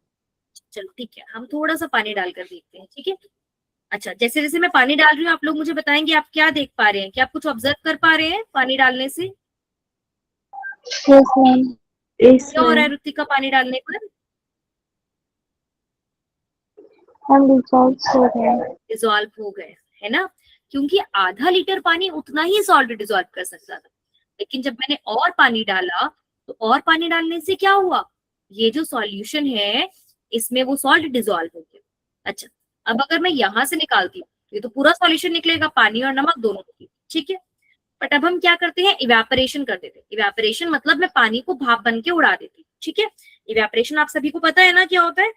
चलो ठीक है, हम थोड़ा सा पानी डालकर देखते हैं, ठीक है। अच्छा, जैसे जैसे मैं पानी डाल रही हूँ आप लोग मुझे बताएंगे आप क्या देख पा रहे हैं, क्या आप कुछ ऑब्जर्व कर पा रहे हैं पानी डालने से? Yes, ma'am. Yes, क्या हो रहा है ma'am. ऋतिका पानी डालने पर? हम डिसॉल्व हो गए। डिसॉल्व हो गए, है ना, क्योंकि आधा लीटर पानी उतना ही सॉल्ट डिसॉल्व कर सकता था, लेकिन जब मैंने और पानी डाला तो और पानी डालने से क्या हुआ, ये जो सॉल्यूशन है इसमें वो सॉल्ट डिसॉल्व हो गया। अच्छा, अब अगर मैं यहां से निकालती हूँ ये तो पूरा सॉल्यूशन निकलेगा, पानी और नमक दोनों की, ठीक है। बट अब हम क्या करते हैं, इवेपोरेशन कर देते हैं। इवेपोरेशन मतलब मैं पानी को भाप बन के उड़ा देती हूँ, ठीक है। इवेपोरेशन आप सभी को पता है ना क्या होता है,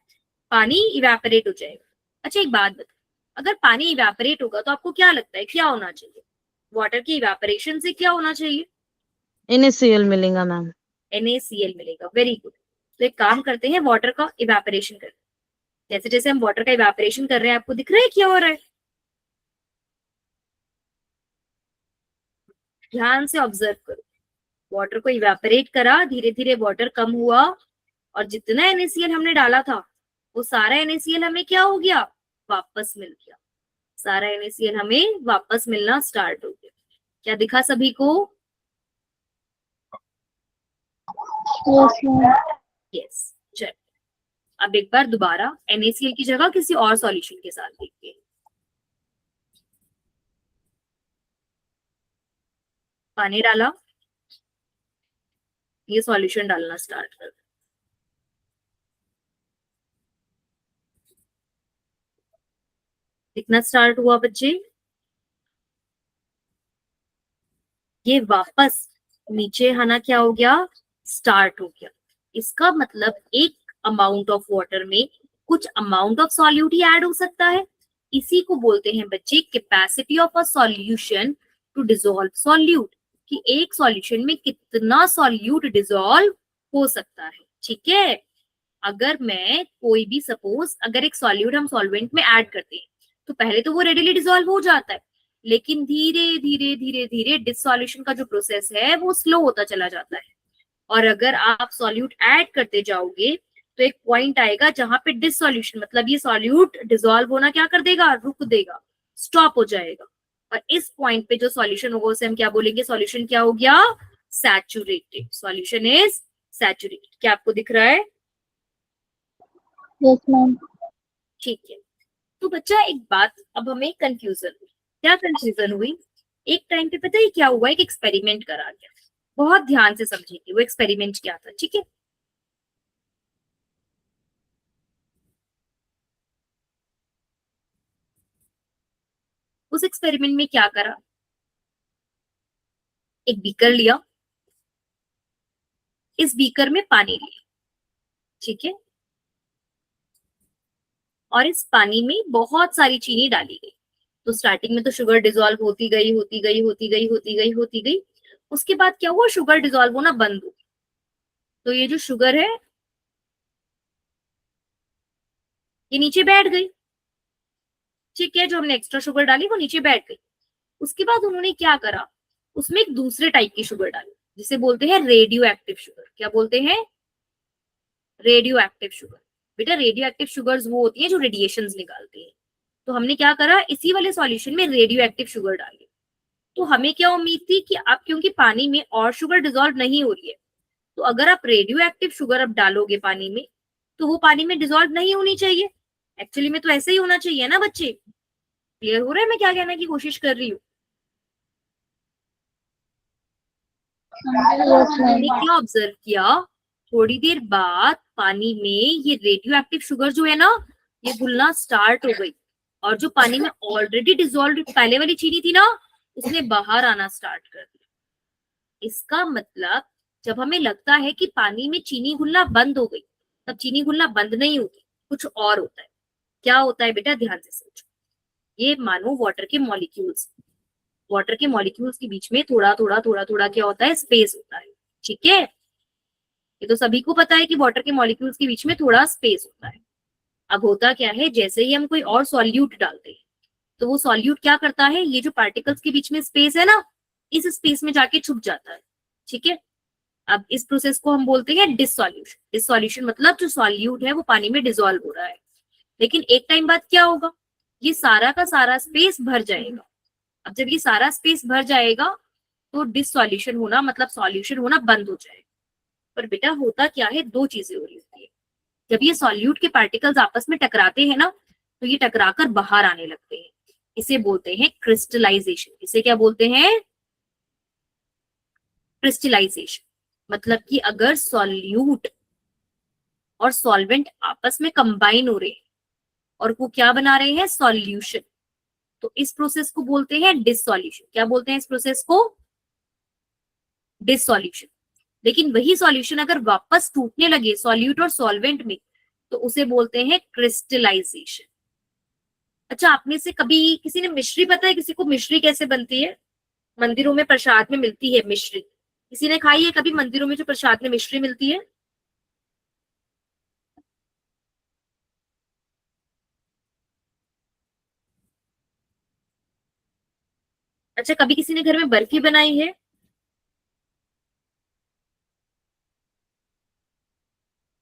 पानी इवेपोरेट हो जाएगा। अच्छा एक बात बता, अगर पानी इवेपोरेट होगा तो आपको क्या लगता है क्या होना चाहिए? वाटर की इवेपोरेशन से क्या होना चाहिए? NaCl मिलेगा मैम। NaCl मिलेगा, वेरी गुड। तो एक काम करते हैं, वाटर का इवेपोरेशन करते हैं। जैसे जैसे हम वाटर का इवेपोरेशन कर रहे हैं, आपको दिख रहा है क्या हो रहा है? ध्यान से ऑब्जर्व करो, वाटर को इवेपोरेट करा, धीरे धीरे वाटर कम हुआ और जितना NaCl हमने डाला था वो सारा NaCl हमें क्या हो गया, वापस मिल गया। सारा NaCl हमें वापस मिलना स्टार्ट हो गया। क्या दिखा सभी को? Yes ma'am. यस। चल अब एक बार दोबारा NaCl की जगह किसी और सॉल्यूशन के साथ देखते हैं। पानी डाला, ये सॉल्यूशन डालना स्टार्ट कर, दिखना स्टार्ट हुआ बच्चे। ये वापस नीचे आना क्या हो गया, स्टार्ट हो गया। इसका मतलब एक अमाउंट ऑफ वाटर में कुछ अमाउंट ऑफ सॉल्यूट ही ऐड हो सकता है। इसी को बोलते हैं बच्चे capacity of a solution to dissolve solute, कि एक सॉल्यूशन में कितना सॉल्यूट डिसॉल्व हो सकता है। ठीक है, अगर मैं कोई भी सपोज अगर एक सॉल्यूट हम सॉल्वेंट में ऐड करते हैं तो पहले तो वो रेडिली डिसॉल्व हो जाता है, लेकिन धीरे धीरे धीरे धीरे डिसॉल्यूशन का जो प्रोसेस है वो स्लो होता चला जाता है। और अगर आप सॉल्यूट ऐड करते जाओगे तो एक पॉइंट आएगा जहां पे डिसॉल्यूशन मतलब ये सॉल्यूट डिसॉल्व होना क्या कर देगा, रुक देगा, स्टॉप हो जाएगा। और इस पॉइंट पे जो सॉल्यूशन होगा उसे हम क्या बोलेंगे, सॉल्यूशन क्या हो गया, सैचुरेटेड। Solution is saturated. क्या आपको दिख रहा है? Yes ma'am. ठीक है। तो बच्चा एक बात, अब हमें कंफ्यूजन हुई। क्या कंफ्यूजन हुई? एक टाइम पे पता है क्या हुआ, एक एक्सपेरिमेंट करा गया। बहुत ध्यान से समझेंगे वो एक्सपेरिमेंट क्या था। ठीक है, उस एक्सपेरिमेंट में क्या करा, एक बीकर लिया, इस बीकर में पानी लिया, ठीक है, और इस पानी में बहुत सारी चीनी डाली गई। तो स्टार्टिंग में तो शुगर डिसॉल्व होती गई होती गई होती गई होती गई होती गई। उसके बाद क्या हुआ, शुगर डिसॉल्व होना बंद हो गई। तो ये जो शुगर है ये नीचे बैठ गई। ठीक है, जो हमने एक्स्ट्रा शुगर डाली वो नीचे बैठ गई। उसके बाद उन्होंने क्या करा, उसमें एक दूसरे टाइप की शुगर डाली जिसे बोलते हैं रेडियो एक्टिव शुगर। क्या बोलते हैं, रेडियो एक्टिव शुगर। बेटा रेडियो एक्टिव शुगर्स वो होती हैं जो रेडिएशंस निकालती हैं। तो हमने क्या करा, इसी वाले सॉल्यूशन में रेडियो एक्टिव शुगर डाली। तो हमें क्या उम्मीद थी कि अब क्योंकि पानी में और शुगर डिसॉल्व नहीं हो रही है, तो अगर आप रेडियो एक्टिव शुगर अब डालोगे पानी में तो वो पानी में डिसॉल्व नहीं होनी चाहिए। एक्चुअली में तो ऐसे ही होना चाहिए ना बच्चे। क्लियर हो रहा है मैं क्या कहने की कोशिश कर रही हूँ? हमने क्या ऑब्जर्व किया, थोड़ी देर बाद पानी में ये रेडियो एक्टिव शुगर जो है ना ये घुलना स्टार्ट हो गई, और जो पानी में ऑलरेडी डिसॉल्व पहले वाली चीनी थी ना उसने बाहर आना स्टार्ट कर दिया। इसका मतलब जब हमें लगता है कि पानी में चीनी घुलना बंद हो गई, तब चीनी घुलना बंद नहीं होती, कुछ और होता है। क्या होता है बेटा, ध्यान से सोचो। ये मानो वाटर के मॉलिक्यूल्स, वाटर के मॉलिक्यूल्स के बीच में थोड़ा थोड़ा थोड़ा थोड़ा क्या होता है, स्पेस होता है। ठीक है, ये तो सभी को पता है कि वाटर के मॉलिक्यूल्स के बीच में थोड़ा स्पेस होता है। अब होता क्या है, जैसे ही हम कोई और सॉल्यूट डालते हैं तो वो सॉल्यूट क्या करता है, ये जो पार्टिकल्स के बीच में स्पेस है ना इस स्पेस में जाके छुप जाता है। ठीक है, अब इस प्रोसेस को हम बोलते हैं डिसॉल्यूशन। डिसॉल्यूशन मतलब जो सॉल्यूट है वो पानी में डिसॉल्व हो रहा है, लेकिन एक टाइम बाद क्या होगा, ये सारा का सारा स्पेस भर जाएगा। अब जब ये सारा स्पेस भर जाएगा तो डिसॉल्यूशन होना मतलब सॉल्यूशन होना बंद हो जाएगा। पर बेटा होता क्या है, दो चीजें हो रही होती है। जब ये सॉल्यूट के पार्टिकल्स आपस में टकराते हैं ना तो ये टकराकर बाहर आने लगते हैं। इसे बोलते हैं क्रिस्टलाइजेशन। इसे क्या बोलते हैं, क्रिस्टलाइजेशन। मतलब कि अगर सॉल्यूट और सॉल्वेंट आपस में कंबाइन हो रहे हैं और वो क्या बना रहे हैं, सॉल्यूशन, तो इस प्रोसेस को बोलते हैं डिसॉल्यूशन। क्या बोलते हैं इस प्रोसेस को, डिसॉल्यूशन। लेकिन वही सॉल्यूशन अगर वापस टूटने लगे सॉल्यूट और सॉल्वेंट में तो उसे बोलते हैं क्रिस्टलाइजेशन। अच्छा, आप में से कभी किसी ने मिश्री, पता है किसी को मिश्री कैसे बनती है? मंदिरों में प्रसाद में मिलती है मिश्री, किसी ने खाई है कभी मंदिरों में जो प्रसाद में मिश्री मिलती है? अच्छा, कभी किसी ने घर में बर्फी बनाई है?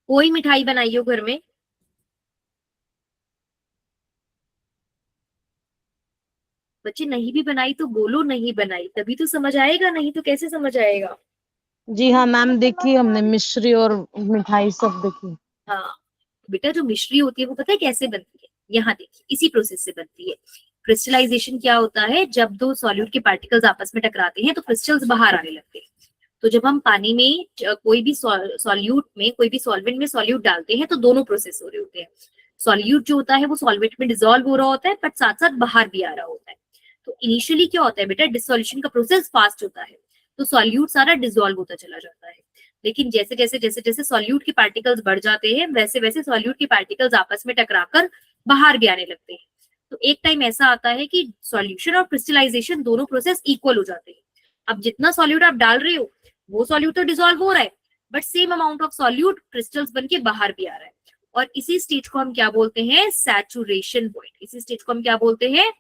कोई मिठाई बनाई हो घर में? बच्चे नहीं भी बनाई तो बोलो नहीं बनाई, तभी तो समझ आएगा, नहीं तो कैसे समझ आएगा? जी हाँ मैम, देखी हमने मिश्री और मिठाई सब देखी। हाँ बेटा, जो मिश्री होती है वो पता है कैसे बनती है? यहाँ देखिए, इसी प्रोसेस से बनती है। क्रिस्टलाइजेशन क्या होता है? जब दो सॉल्यूट के पार्टिकल्स आपस में टकराते हैं तो क्रिस्टल्स बाहर आने लगते हैं। तो जब हम पानी में कोई भी सॉल्यूट में, कोई भी सॉल्वेंट में सॉल्यूट डालते हैं तो दोनों प्रोसेस हो रहे होते हैं। सॉल्यूट जो होता है वो सॉल्वेंट में डिसॉल्व हो रहा होता है, बट साथ साथ बाहर भी आ रहा होता है। तो इनिशियली क्या होता है बेटा, डिसोल्यूशन का प्रोसेस फास्ट होता है, तो सॉल्यूट सारा डिसॉल्व होता चला जाता है। लेकिन जैसे जैसे जैसे जैसे सॉल्यूट के पार्टिकल्स बढ़ जाते हैं वैसे वैसे सॉल्यूट के पार्टिकल्स आपस में टकराकर बाहर भी आने लगते हैं। तो एक टाइम ऐसा आता है कि सॉल्यूशन और क्रिस्टलाइजेशन दोनों प्रोसेस इक्वल हो जाते हैं। अब जितना सॉल्यूट आप डाल रहे हो वो सॉल्यूट तो डिसॉल्व हो रहा है, but same amount of solute crystals बन के बाहर भी आ रहा है। और इसी स्टेज को हम क्या बोलते हैं? Saturation point. इसी स्टेज को हम क्या बोलते हैं?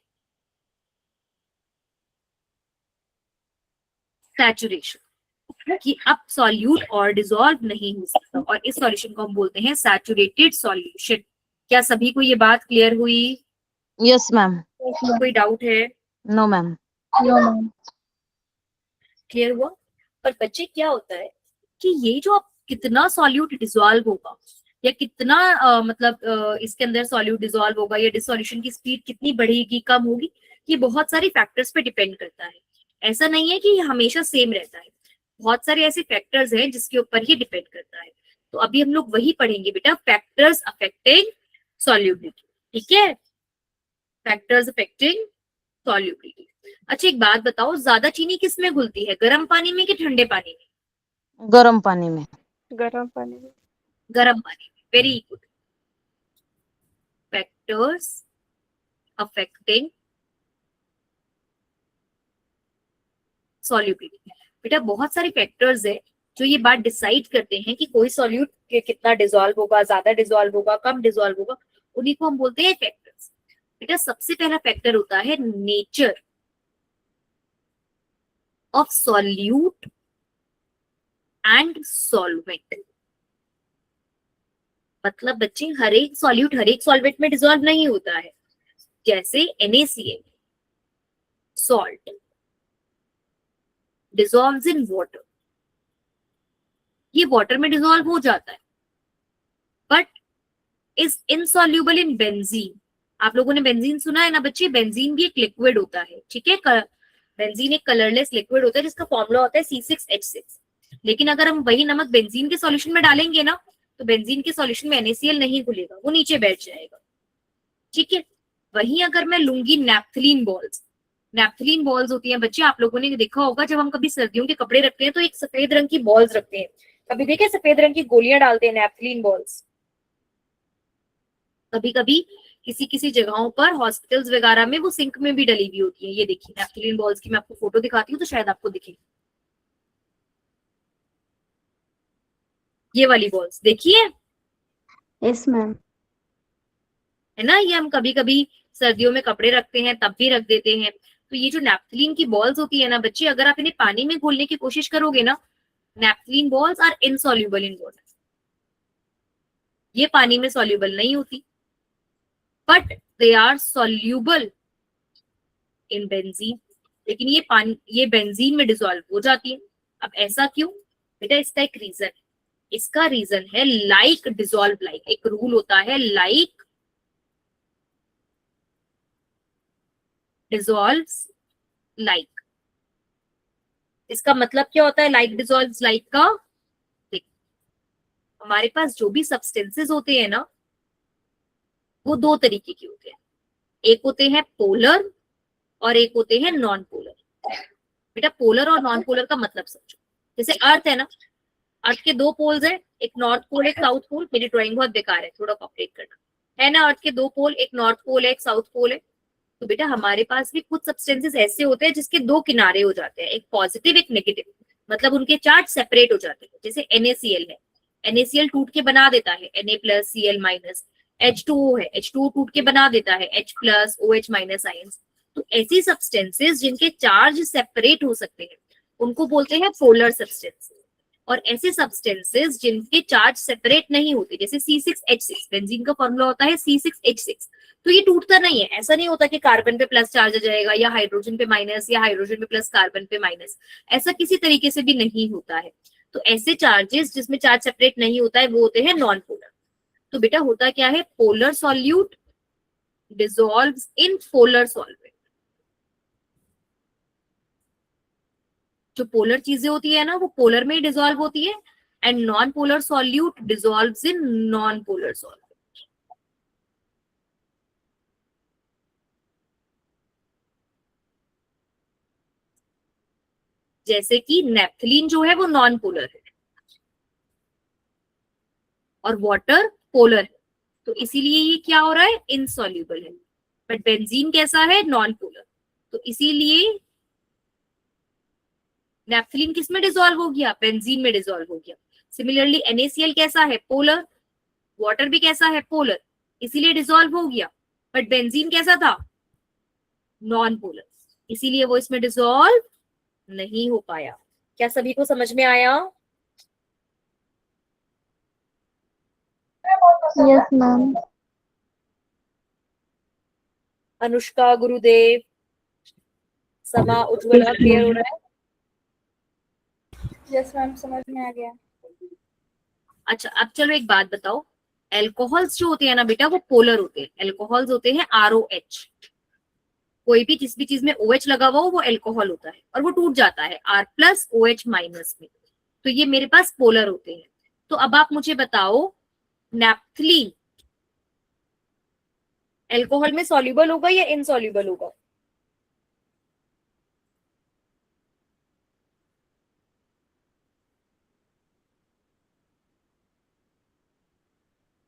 सैचुरेशन। कि अब सॉल्यूट और डिसॉल्व नहीं हो सकता, और इस सॉल्यूशन को हम बोलते हैं सैचुरेटेड सॉल्यूशन। क्या सभी को ये बात क्लियर हुई? Yes ma'am. कोई डाउट है? No ma'am. No ma'am. Clear हुआ? पर बच्चे क्या होता है कि ये जो अब कितना सॉल्यूट डिसॉल्व होगा या कितना इसके अंदर सॉल्यूट डिसॉल्व होगा या डिसोल्यूशन की स्पीड कितनी बढ़ेगी कम होगी, ये बहुत सारी फैक्टर्स पे डिपेंड करता है। ऐसा नहीं है कि ये हमेशा सेम रहता है, बहुत सारे ऐसे फैक्टर्स हैं जिसके ऊपर ये डिपेंड करता है। तो अभी हम लोग वही पढ़ेंगे बेटा, फैक्टर्स अफेक्टिंग सॉल्युबिलिटी। ठीक है, फैक्टर्स अफेक्टिंग सॉल्युबिलिटी। अच्छा एक बात बताओ, ज्यादा चीनी किस में घुलती है, गर्म पानी में कि ठंडे पानी में? गर्म पानी में। गर्म पानी में। गर्म पानी में। Very good. Factors affecting solubility. बेटा बहुत सारे फैक्टर्स है जो ये बात डिसाइड करते हैं कि कोई सॉल्यूट कितना डिसॉल्व होगा, ज्यादा डिसॉल्व होगा, कम डिसॉल्व होगा, उन्हीं को हम बोलते हैं फैक्टर्स। बेटा सबसे पहला फैक्टर होता है nature of solute and solvent. मतलब बच्चे हर एक सॉल्यूट हर एक सॉल्वेंट में डिसॉल्व नहीं होता है। जैसे NaCl सॉल्ट डिसॉल्व्स इन वाटर, ये वाटर में डिसॉल्व हो जाता है but is insoluble in benzene. आप लोगों ने बेंजीन सुना है ना बच्चे? बेंजीन भी एक लिक्विड होता है, ठीक है। बेंजीन एक कलरलेस लिक्विड होता है जिसका फॉर्मूला होता है C6H6। लेकिन अगर हम वही नमक बेंजीन के सॉल्यूशन में डालेंगे ना तो बेंजीन के सॉल्यूशन में NaCl नहीं घुलेगा, वो नीचे बैठ जाएगा, ठीक है। वहीं अगर मैं लूंगी नैप्थलीन बॉल्स, नैप्थलीन बॉल्स होती हैं बच्चे, आप लोगों ने देखा होगा जब हम कभी सर्दियों के कपड़े रखते हैं तो एक सफेद रंग की बॉल्स रखते हैं, कभी देखे सफेद रंग की गोलियां डालते हैं नैप्थलीन बॉल्स। कभी कभी किसी किसी जगहों पर हॉस्पिटल्स वगैरह में वो सिंक में भी डली हुई होती है। ये देखिए नैप्थलीन बॉल्स की मैं आपको फोटो दिखाती हूँ तो शायद आपको दिखे, ये वाली बॉल्स देखिए, यस मैम। है ना। ये हम कभी कभी सर्दियों में कपड़े रखते हैं तब भी रख देते हैं। तो ये जो नैप्थलीन की बॉल्स होती है ना बच्चे, अगर आप इन्हें पानी में घोलने की कोशिश करोगे ना, naphthalene balls are insoluble in water, ये पानी में सॉल्युबल नहीं होती, but they are soluble in benzene. लेकिन ये बेंजीन में डिसॉल्व हो जाती है। अब ऐसा क्यों बेटा? इसका एक रीजन है। इसका रीजन है लाइक डिसॉल्व लाइक। एक रूल होता है लाइक डिसॉल्व्स लाइक। इसका मतलब क्या होता है लाइक डिसॉल्व्स लाइक का? हमारे पास जो भी सब्सटेंसेस होते हैं ना वो दो तरीके के होते हैं, एक होते हैं पोलर और एक होते हैं नॉन पोलर। बेटा पोलर और नॉन पोलर का मतलब समझो। जैसे अर्थ है ना, अर्थ के दो पोल्स है, एक नॉर्थ पोल एक साउथ पोल। मेरी ड्राइंग बहुत बेकार है, थोड़ा कॉपरेट करना है ना। अर्थ के दो पोल, एक नॉर्थ पोल है एक साउथ पोल है। तो बेटा हमारे पास भी कुछ सब्सटेंसेस ऐसे होते हैं जिसके दो किनारे हो जाते हैं, एक पॉजिटिव एक नेगेटिव, मतलब उनके चार्ज सेपरेट हो जाते हैं। जैसे NaCl है, NaCl टूट के बना देता है Na+Cl-। H2O है, H2O टूट के बना देता है H+OH- आयंस। तो ऐसी सब्सटेंसेस जिनके चार्ज सेपरेट हो सकते हैं उनको बोलते हैं पोलर सब्सटेंसेस। और ऐसे सब्सटेंसेस जिनके चार्ज सेपरेट नहीं होते, जैसे C6H6, बेंजीन का फॉर्मूला होता है C6H6, तो ये टूटता नहीं है। ऐसा नहीं होता कि कार्बन पे प्लस चार्ज आ जाएगा या हाइड्रोजन पे माइनस या हाइड्रोजन पे प्लस कार्बन पे माइनस, ऐसा किसी तरीके से भी नहीं होता है। तो ऐसे चार्जेस जिसमें चार्ज सेपरेट नहीं होता है वो होते हैं नॉन पोलर। तो बेटा होता क्या है, polar solute dissolves in polar solvent. जो पोलर चीजें होती है ना वो पोलर में ही डिसॉल्व होती है, and non polar solute dissolves in non polar solvent. जैसे कि नेफ्थलीन जो है वो नॉन पोलर है और वाटर पोलर है, तो इसीलिए ये क्या हो रहा है, इनसॉल्युबल है। बट बेंजीन कैसा है, नॉन पोलर, तो इसीलिए नेफ्थलीन किस में डिसॉल्व हो गया, बेंजीन में डिसॉल्व हो गया। सिमिलरली NaCl कैसा है, पोलर, वाटर भी कैसा है, पोलर, इसीलिए डिसॉल्व हो गया। बट बेंजीन कैसा था, नॉन पोलर, इसीलिए वो इसमें डिसॉल्व नहीं हो पाया। क्या सभी को समझ में आया? Yes ma'am. अनुष्का, गुरुदेव, समा, उज्ज्वला, क्लियर हो रहा है? यस मैम, समझ में आ गया। अच्छा अब चलो एक बात बताओ, एल्कोहल्स जो होते हैं ना बेटा वो पोलर होते हैं। एल्कोहल्स होते हैं ROH, कोई भी जिस भी चीज में OH लगा हुआ हो वो एल्कोहल होता है और वो टूट जाता है R+OH- में। तो ये मेरे पास पोलर होते हैं। तो अब आप मुझे बताओ, नेफ्थलीन एल्कोहल में सॉल्युबल होगा या इनसॉल्युबल होगा?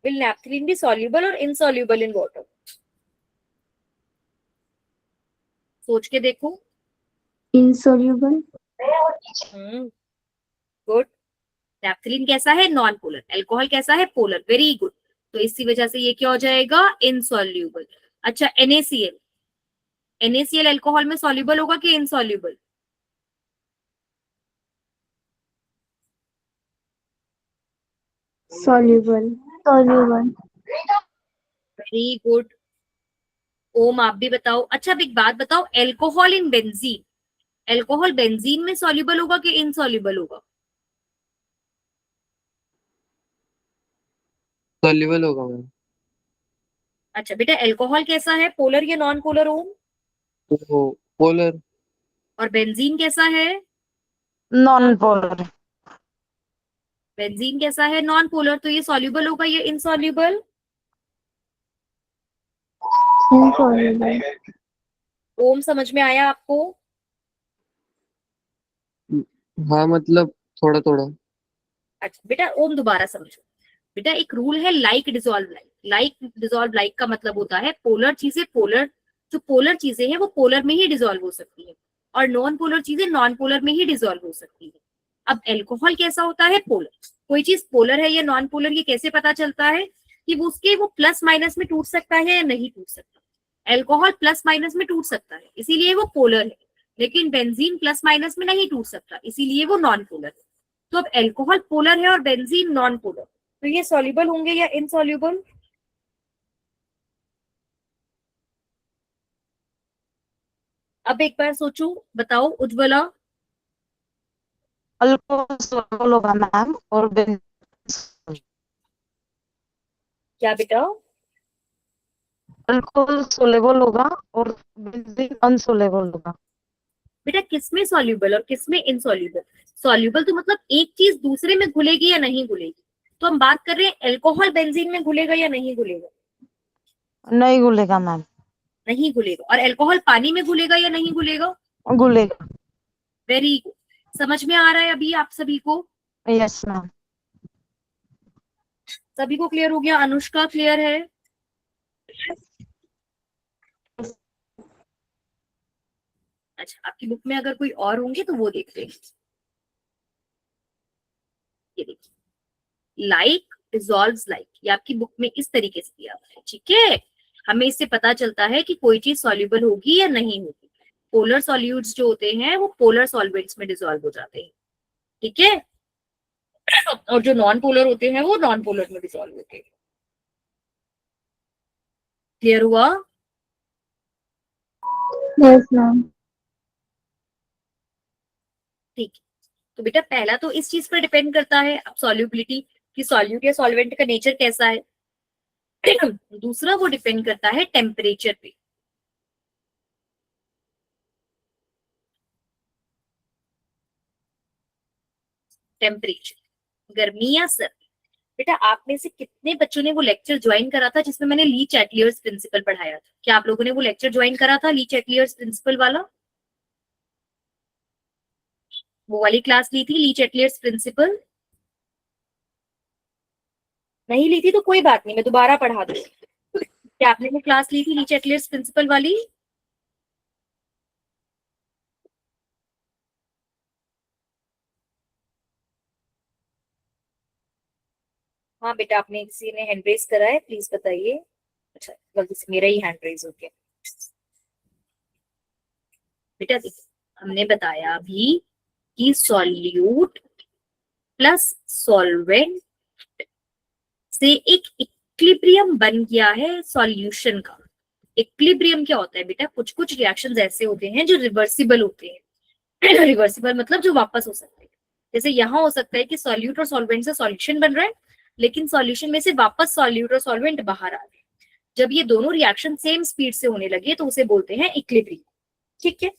Will naphthalene be soluble or insoluble in water? सोच के देखो। इनसॉल्युबल। गुड। नैप्थलीन कैसा है, नॉन पोलर। एल्कोहल कैसा है, पोलर। Very good. तो इसी वजह से ये क्या हो जाएगा, इनसॉल्युबल। अच्छा NaCl, NaCl एल्कोहल में सॉल्युबल होगा कि insoluble? Soluble. Soluble. Very good. Om आप भी बताओ। अच्छा अब एक बात बताओ, alcohol in benzene, alcohol benzene में सॉल्युबल होगा कि इनसॉल्युबल होगा? सॉल्युबल होगा मैम। अच्छा बेटा एल्कोहल कैसा है, पोलर या नॉन पोलर ओम? तो पोलर। और बेंजीन कैसा है? Non polar. बेंजीन कैसा है, नॉन पोलर। तो ये सॉल्युबल होगा या इनसॉल्युबल? इनसॉल्युबल। ओम समझ में आया आपको? हाँ मतलब थोड़ा थोड़ा। अच्छा बेटा ओम दोबारा समझो। बेटा एक रूल है, like dissolve like. Like dissolve like का मतलब होता है पोलर चीजें पोलर, जो पोलर चीजें हैं वो पोलर में ही डिसॉल्व हो सकती है और नॉन पोलर चीजें नॉन पोलर में ही डिसॉल्व हो सकती है। अब एल्कोहल कैसा होता है, पोलर। कोई चीज पोलर है या नॉन पोलर ये कैसे पता चलता है कि वो उसके वो प्लस माइनस में टूट सकता है या नहीं टूट सकता? एल्कोहल प्लस माइनस में टूट सकता है इसीलिए वो पोलर है, लेकिन बेंजीन प्लस माइनस में नहीं टूट सकता इसीलिए वो नॉन पोलर है। तो अब एल्कोहल पोलर है और बेंजीन नॉन पोलर, तो ये सॉल्युबल होंगे या इनसॉल्युबल? अब एक बार सोचो, बताओ उज्ज्वला। अल्कोहल सॉल्युबल होगा मैम और बेंजीन। क्या बेटा? अल्कोहल सोलेबल होगा और बेंजीन अनसोलेबल होगा। बेटा किसमें सॉल्युबल और किसमें इनसॉल्युबल? सॉल्युबल तो मतलब एक चीज दूसरे में घुलेगी या नहीं घुलेगी। तो हम बात कर रहे हैं एल्कोहल बेंजीन में घुलेगा या नहीं घुलेगा? नहीं घुलेगा मैम। नहीं घुलेगा। और एल्कोहल पानी में घुलेगा या नहीं घुलेगा? घुलेगा। Very good. समझ में आ रहा है अभी आप सभी को? Yes ma'am. सभी को क्लियर हो गया? अनुष्का क्लियर है? अच्छा, आपकी बुक में अगर कोई और होंगे तो वो देखते हैं। ये देखिए, लाइक डिसॉल्व्स लाइक, ये आपकी बुक में इस तरीके से दिया हुआ है। ठीक है, हमें इससे पता चलता है कि कोई चीज सॉल्युबल होगी या नहीं होगी। पोलर सॉल्यूट्स जो होते हैं वो पोलर सॉल्वेंट्स में डिसॉल्व हो जाते हैं। ठीक है, और जो नॉन पोलर होते हैं वो नॉन पोलर में डिसॉल्व होते हैं। क्लियर हुआ? Yes ma'am. ठीक है, तो बेटा पहला तो इस चीज पर डिपेंड करता है, अब सॉल्युबिलिटी कि सॉल्यूट या सॉल्वेंट का नेचर कैसा है। दूसरा वो डिपेंड करता है टेम्परेचर पे। टेम्परेचर, गर्मी या सर्दी। बेटा आप में से कितने बच्चों ने वो लेक्चर ज्वाइन करा था जिसमें मैंने ली चैटलियर्स प्रिंसिपल पढ़ाया था? क्या आप लोगों ने वो लेक्चर ज्वाइन करा था, ली चैटलियर्स प्रिंसिपल वाला? वो वाली क्लास ली थी, ली चैटलियर्स प्रिंसिपल? नहीं ली थी तो कोई बात नहीं, मैं दोबारा पढ़ा दूँ। क्या आपने वो क्लास ली थी, ली चैटलियर्स प्रिंसिपल वाली? हाँ बेटा, आपने किसी ने हैंड रेज करा है, प्लीज बताइए। अच्छा, गलती से मेरा ही हैंड रेज हो गया। बेटा देखिए, हमने बताया अभी कि सॉल्यूट प्लस सॉल्वेंट से एक इक्विलिब्रियम बन गया है सॉल्यूशन का। इक्विलिब्रियम क्या होता है बेटा? कुछ कुछ रिएक्शंस ऐसे होते हैं जो रिवर्सिबल होते हैं। रिवर्सिबल मतलब जो वापस हो सकते हैं। जैसे यहाँ हो सकता है कि सॉल्यूट और सॉल्वेंट से सॉल्यूशन बन रहा है, लेकिन सॉल्यूशन में से वापस सॉल्यूट और सॉल्वेंट बाहर आ गए। जब ये दोनों रिएक्शन सेम स्पीड से होने लगे तो उसे बोलते हैं इक्विलिब्रियम। ठीक है,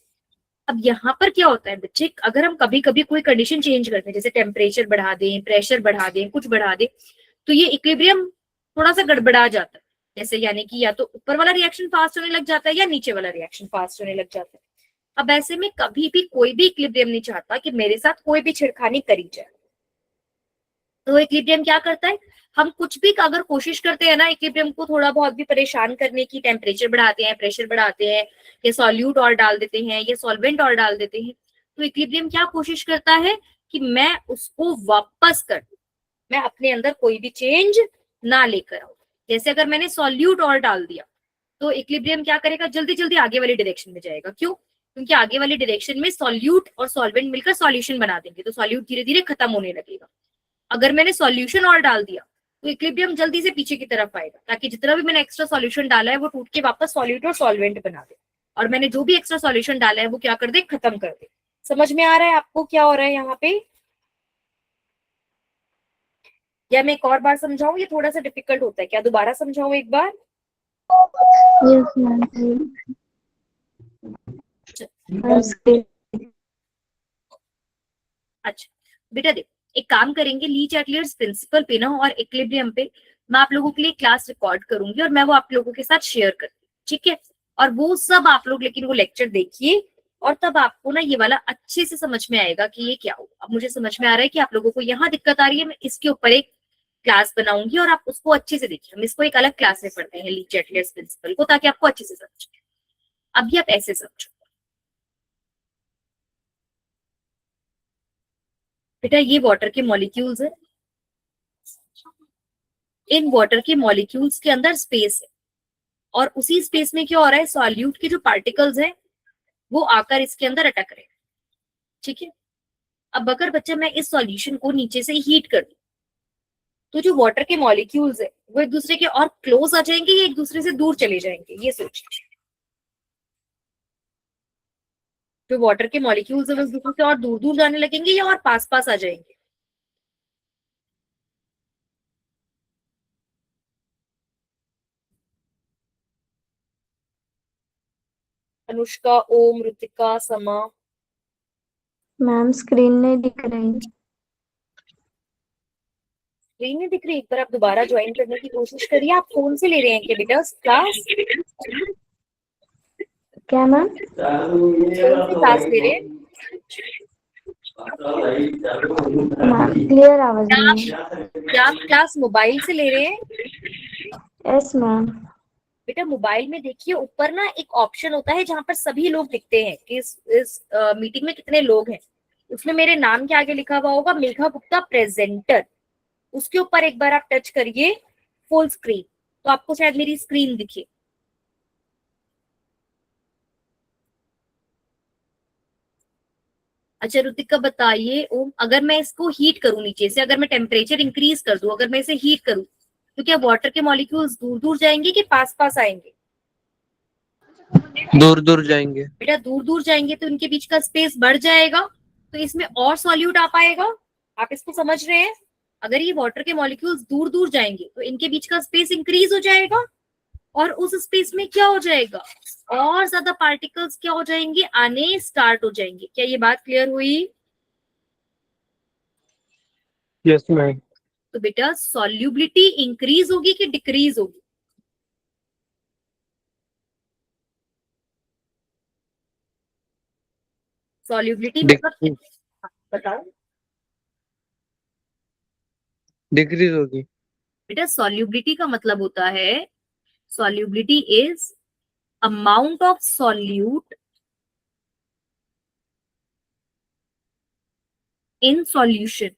अब यहाँ पर क्या होता है बच्चे, अगर हम कभी कभी कोई कंडीशन चेंज करते हैं, जैसे टेम्परेचर बढ़ा दें, प्रेशर बढ़ा दें, कुछ बढ़ा दें, तो ये इक्विलिब्रियम थोड़ा सा गड़बड़ा जाता है। जैसे यानी कि या तो ऊपर वाला रिएक्शन फास्ट होने लग जाता है या नीचे वाला रिएक्शन फास्ट होने लग जाता है। अब ऐसे में कभी भी कोई भी इक्विलिब्रियम नहीं चाहता कि मेरे साथ कोई भी छिड़खानी करी जाए। तो इक्विलिब्रियम क्या करता है, हम कुछ भी अगर कोशिश करते हैं ना इक्विलिब्रियम को थोड़ा बहुत भी परेशान करने की, टेम्परेचर बढ़ाते हैं, प्रेशर बढ़ाते हैं, या सॉल्यूट और डाल देते हैं, या सॉल्वेंट और डाल देते हैं, तो इक्विलिब्रियम क्या कोशिश करता है कि मैं उसको वापस कर दूं, मैं अपने अंदर कोई भी चेंज ना लेकर आऊं। जैसे अगर मैंने सॉल्यूट और डाल दिया तो इक्विलिब्रियम क्या करेगा, जल्दी जल्दी आगे वाली डायरेक्शन में जाएगा। क्यों? क्योंकि आगे वाली डायरेक्शन में सॉल्यूट और सॉल्वेंट मिलकर सॉल्यूशन बना देंगे, तो सॉल्यूट धीरे धीरे खत्म होने लगेगा। अगर मैंने सॉल्यूशन और डाल दिया तो इक्विलिब्रियम जल्दी से पीछे की तरफ आएगा, ताकि जितना भी मैंने एक्स्ट्रा सॉल्यूशन डाला है वो टूट के वापस सॉल्यूट और सॉल्वेंट बना दे, और मैंने जो भी एक्स्ट्रा सॉल्यूशन डाला है वो क्या कर दे, खत्म कर दे। समझ में आ रहा है आपको क्या हो रहा है यहाँ पे? या मैं एक और बार समझाऊं? ये थोड़ा सा डिफिकल्ट होता है, क्या दोबारा समझाऊं एक बार? Yes ma'am. अच्छा बेटा देखो, एक काम करेंगे, ली चैटलियर्स प्रिंसिपल पे ना और इक्विलिब्रियम पे मैं आप लोगों के लिए क्लास रिकॉर्ड करूंगी और मैं वो आप लोगों के साथ शेयर करूंगी। ठीक है, और वो सब आप लोग लेकिन वो लेक्चर देखिए, और तब आपको ना ये वाला अच्छे से समझ में आएगा कि ये क्या हो। अब मुझे समझ में आ रहा है कि आप लोगों को यहाँ दिक्कत आ रही है, मैं इसके ऊपर एक क्लास बनाऊंगी और आप उसको अच्छे से देखिए। हम इसको एक अलग क्लास में पढ़ते हैं ली चैटलियर्स प्रिंसिपल को, ताकि आपको अच्छे से समझ में। अभी आप ऐसे समझो बेटा, ये वाटर के मॉलिक्यूल्स है, इन वाटर के मॉलिक्यूल्स के अंदर स्पेस है, और उसी स्पेस में क्या हो रहा है, सॉल्यूट के जो पार्टिकल्स हैं वो आकर इसके अंदर अटक रहे हैं। ठीक है, अब अगर बच्चा मैं इस सॉल्यूशन को नीचे से हीट कर दूं तो जो वाटर के मॉलिक्यूल्स है वो एक दूसरे के और क्लोज आ जाएंगे या एक दूसरे से दूर चले जाएंगे, ये सोचिए। जो वाटर के मॉलिक्यूल्स है वो एक दूसरे से और दूर दूर जाने लगेंगे या और पास पास आ जाएंगे? अनुष्का, ओम, ऋतिका, समा। मैम स्क्रीन नहीं दिख रही। स्क्रीन नहीं दिख रही? एक बार आप दोबारा ज्वाइन करने की कोशिश करिए। आप फोन से ले रहे हैं क्या बेटा क्लास? क्या मैम? फोन से क्लास ले रहे हैं? मैम क्लियर आवाज क्या नहीं है। क्या आप क्लास मोबाइल से ले रहे हैं? Yes ma'am. बेटा मोबाइल में देखिए ऊपर ना एक ऑप्शन होता है जहां पर सभी लोग दिखते हैं कि इस मीटिंग में कितने लोग हैं। उसमें मेरे नाम के आगे लिखा हुआ होगा मेघा गुप्ता प्रेजेंटर। उसके ऊपर एक बार आप टच करिए फुल स्क्रीन, तो आपको शायद मेरी स्क्रीन दिखे। अच्छा रुतिका बताइए ओम, अगर मैं इसको हीट करूं नीचे से, अगर मैं टेम्परेचर इंक्रीज कर दूं, अगर मैं इसे हीट करूं, तो क्या वाटर के मॉलिक्यूल्स दूर दूर जाएंगे कि पास पास आएंगे? दूर दूर जाएंगे। बेटा दूर दूर जाएंगे तो इनके बीच का स्पेस बढ़ जाएगा, तो इसमें और सॉल्यूट आ पाएगा। आप इसको समझ रहे हैं? अगर ये वाटर के मॉलिक्यूल्स दूर दूर जाएंगे तो इनके बीच का स्पेस इंक्रीज हो जाएगा, और उस स्पेस में क्या हो जाएगा, और ज्यादा पार्टिकल्स क्या हो जाएंगे, आने स्टार्ट हो जाएंगे। क्या ये बात क्लियर हुई? Yes ma'am. तो बेटा सॉल्युबिलिटी इंक्रीज होगी कि डिक्रीज होगी? सॉल्युबिलिटी मतलब हाँ, बताओ। डिक्रीज होगी। बेटा सॉल्युबिलिटी का मतलब होता है, solubility is amount of solute in solution.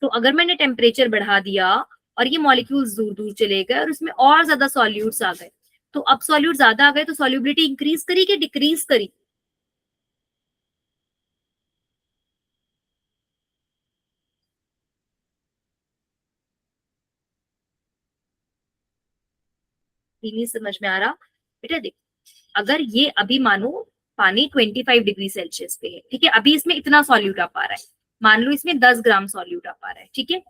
तो अगर मैंने टेम्परेचर बढ़ा दिया और ये मॉलिक्यूल्स दूर दूर चले गए और उसमें और ज्यादा सॉल्यूट्स आ गए, तो अब सॉल्यूट ज्यादा आ गए तो सॉल्युबिलिटी इंक्रीज करी कि डिक्रीज करी? ये नहीं समझ में आ रहा? बेटा देख, अगर ये अभी मानो पानी 25 डिग्री सेल्सियस पे है, ठीक है, अभी इसमें इतना सॉल्यूट आ पा रहा है, मान लो इसमें 10 ग्राम सॉल्यूट आ पा रहा है, ठीक है।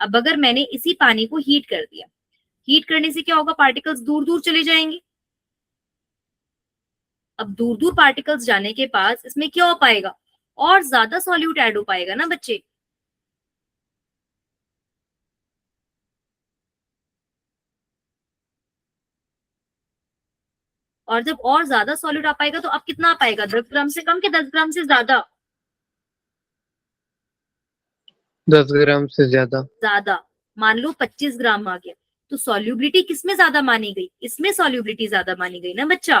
अब अगर मैंने इसी पानी को हीट कर दिया, हीट करने से क्या होगा, पार्टिकल्स दूर दूर चले जाएंगे। अब दूर दूर पार्टिकल्स जाने के पास इसमें क्या हो पाएगा, और ज्यादा सॉल्यूट ऐड हो पाएगा ना बच्चे। और जब और ज्यादा सॉल्यूट आ पाएगा तो अब कितना आ पाएगा, 10 ग्राम से कम कि 10 ग्राम से ज्यादा? 10 ग्राम से ज्यादा। ज्यादा। मान लो 25 ग्राम आ गया, तो सॉल्युबिलिटी किसमें ज्यादा मानी गई, इसमें सॉल्युबिलिटी ज्यादा मानी गई ना बच्चा,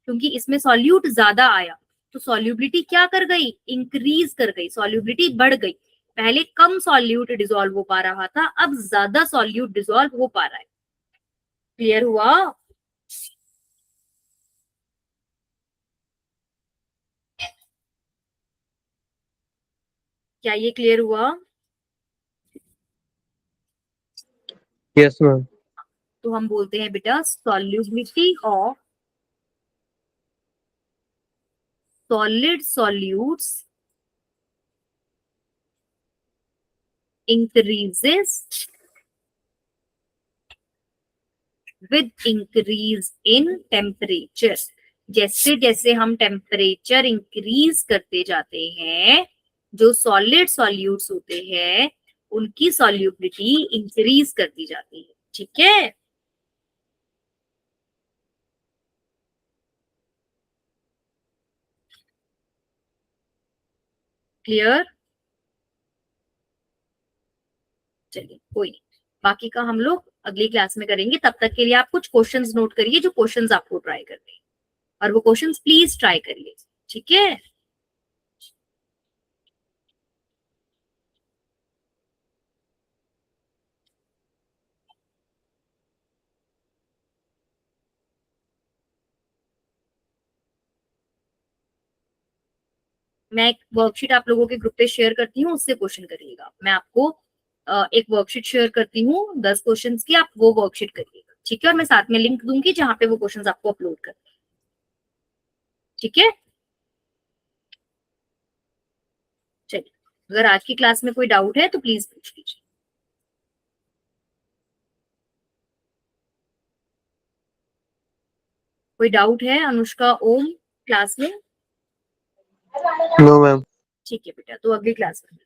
क्योंकि इसमें सॉल्यूट ज्यादा आया। तो सॉल्युबिलिटी क्या कर गई, इंक्रीज कर गई, सॉल्युबिलिटी बढ़ गई। पहले कम सॉल्यूट डिसॉल्व हो पा रहा था, अब ज्यादा सॉल्यूट डिसॉल्व हो पा रहा है। क्लियर हुआ? क्या ये क्लियर हुआ? Yes ma'am. तो हम बोलते हैं बेटा solubility of solid solutes increases with increase in temperature। जैसे जैसे हम टेम्परेचर इंक्रीज करते जाते हैं, जो सॉलिड सॉल्यूट्स होते हैं उनकी सॉल्युबिलिटी इंक्रीज करती जाती है, ठीक है। क्लियर? चलिए कोई नहीं, बाकी का हम लोग अगली क्लास में करेंगे। तब तक के लिए आप कुछ क्वेश्चंस नोट करिए, जो क्वेश्चंस आपको ट्राई करने हैं, और वो क्वेश्चंस प्लीज ट्राई करिए, ठीक है। मैं एक वर्कशीट आप लोगों के ग्रुप पे शेयर करती हूँ, उससे क्वेश्चन करिएगा। मैं आपको एक वर्कशीट शेयर करती हूँ 10 क्वेश्चन की, आप वो वर्कशीट करिएगा, ठीक है। और मैं साथ में लिंक दूंगी जहाँ पे वो क्वेश्चन आपको अपलोड कर, ठीक है। चलिए, अगर आज की क्लास में कोई डाउट है तो प्लीज पूछ लीजिए। कोई डाउट है अनुष्का, ओम, क्लास में? No ma'am. ठीक है बेटा, तो अगली क्लास में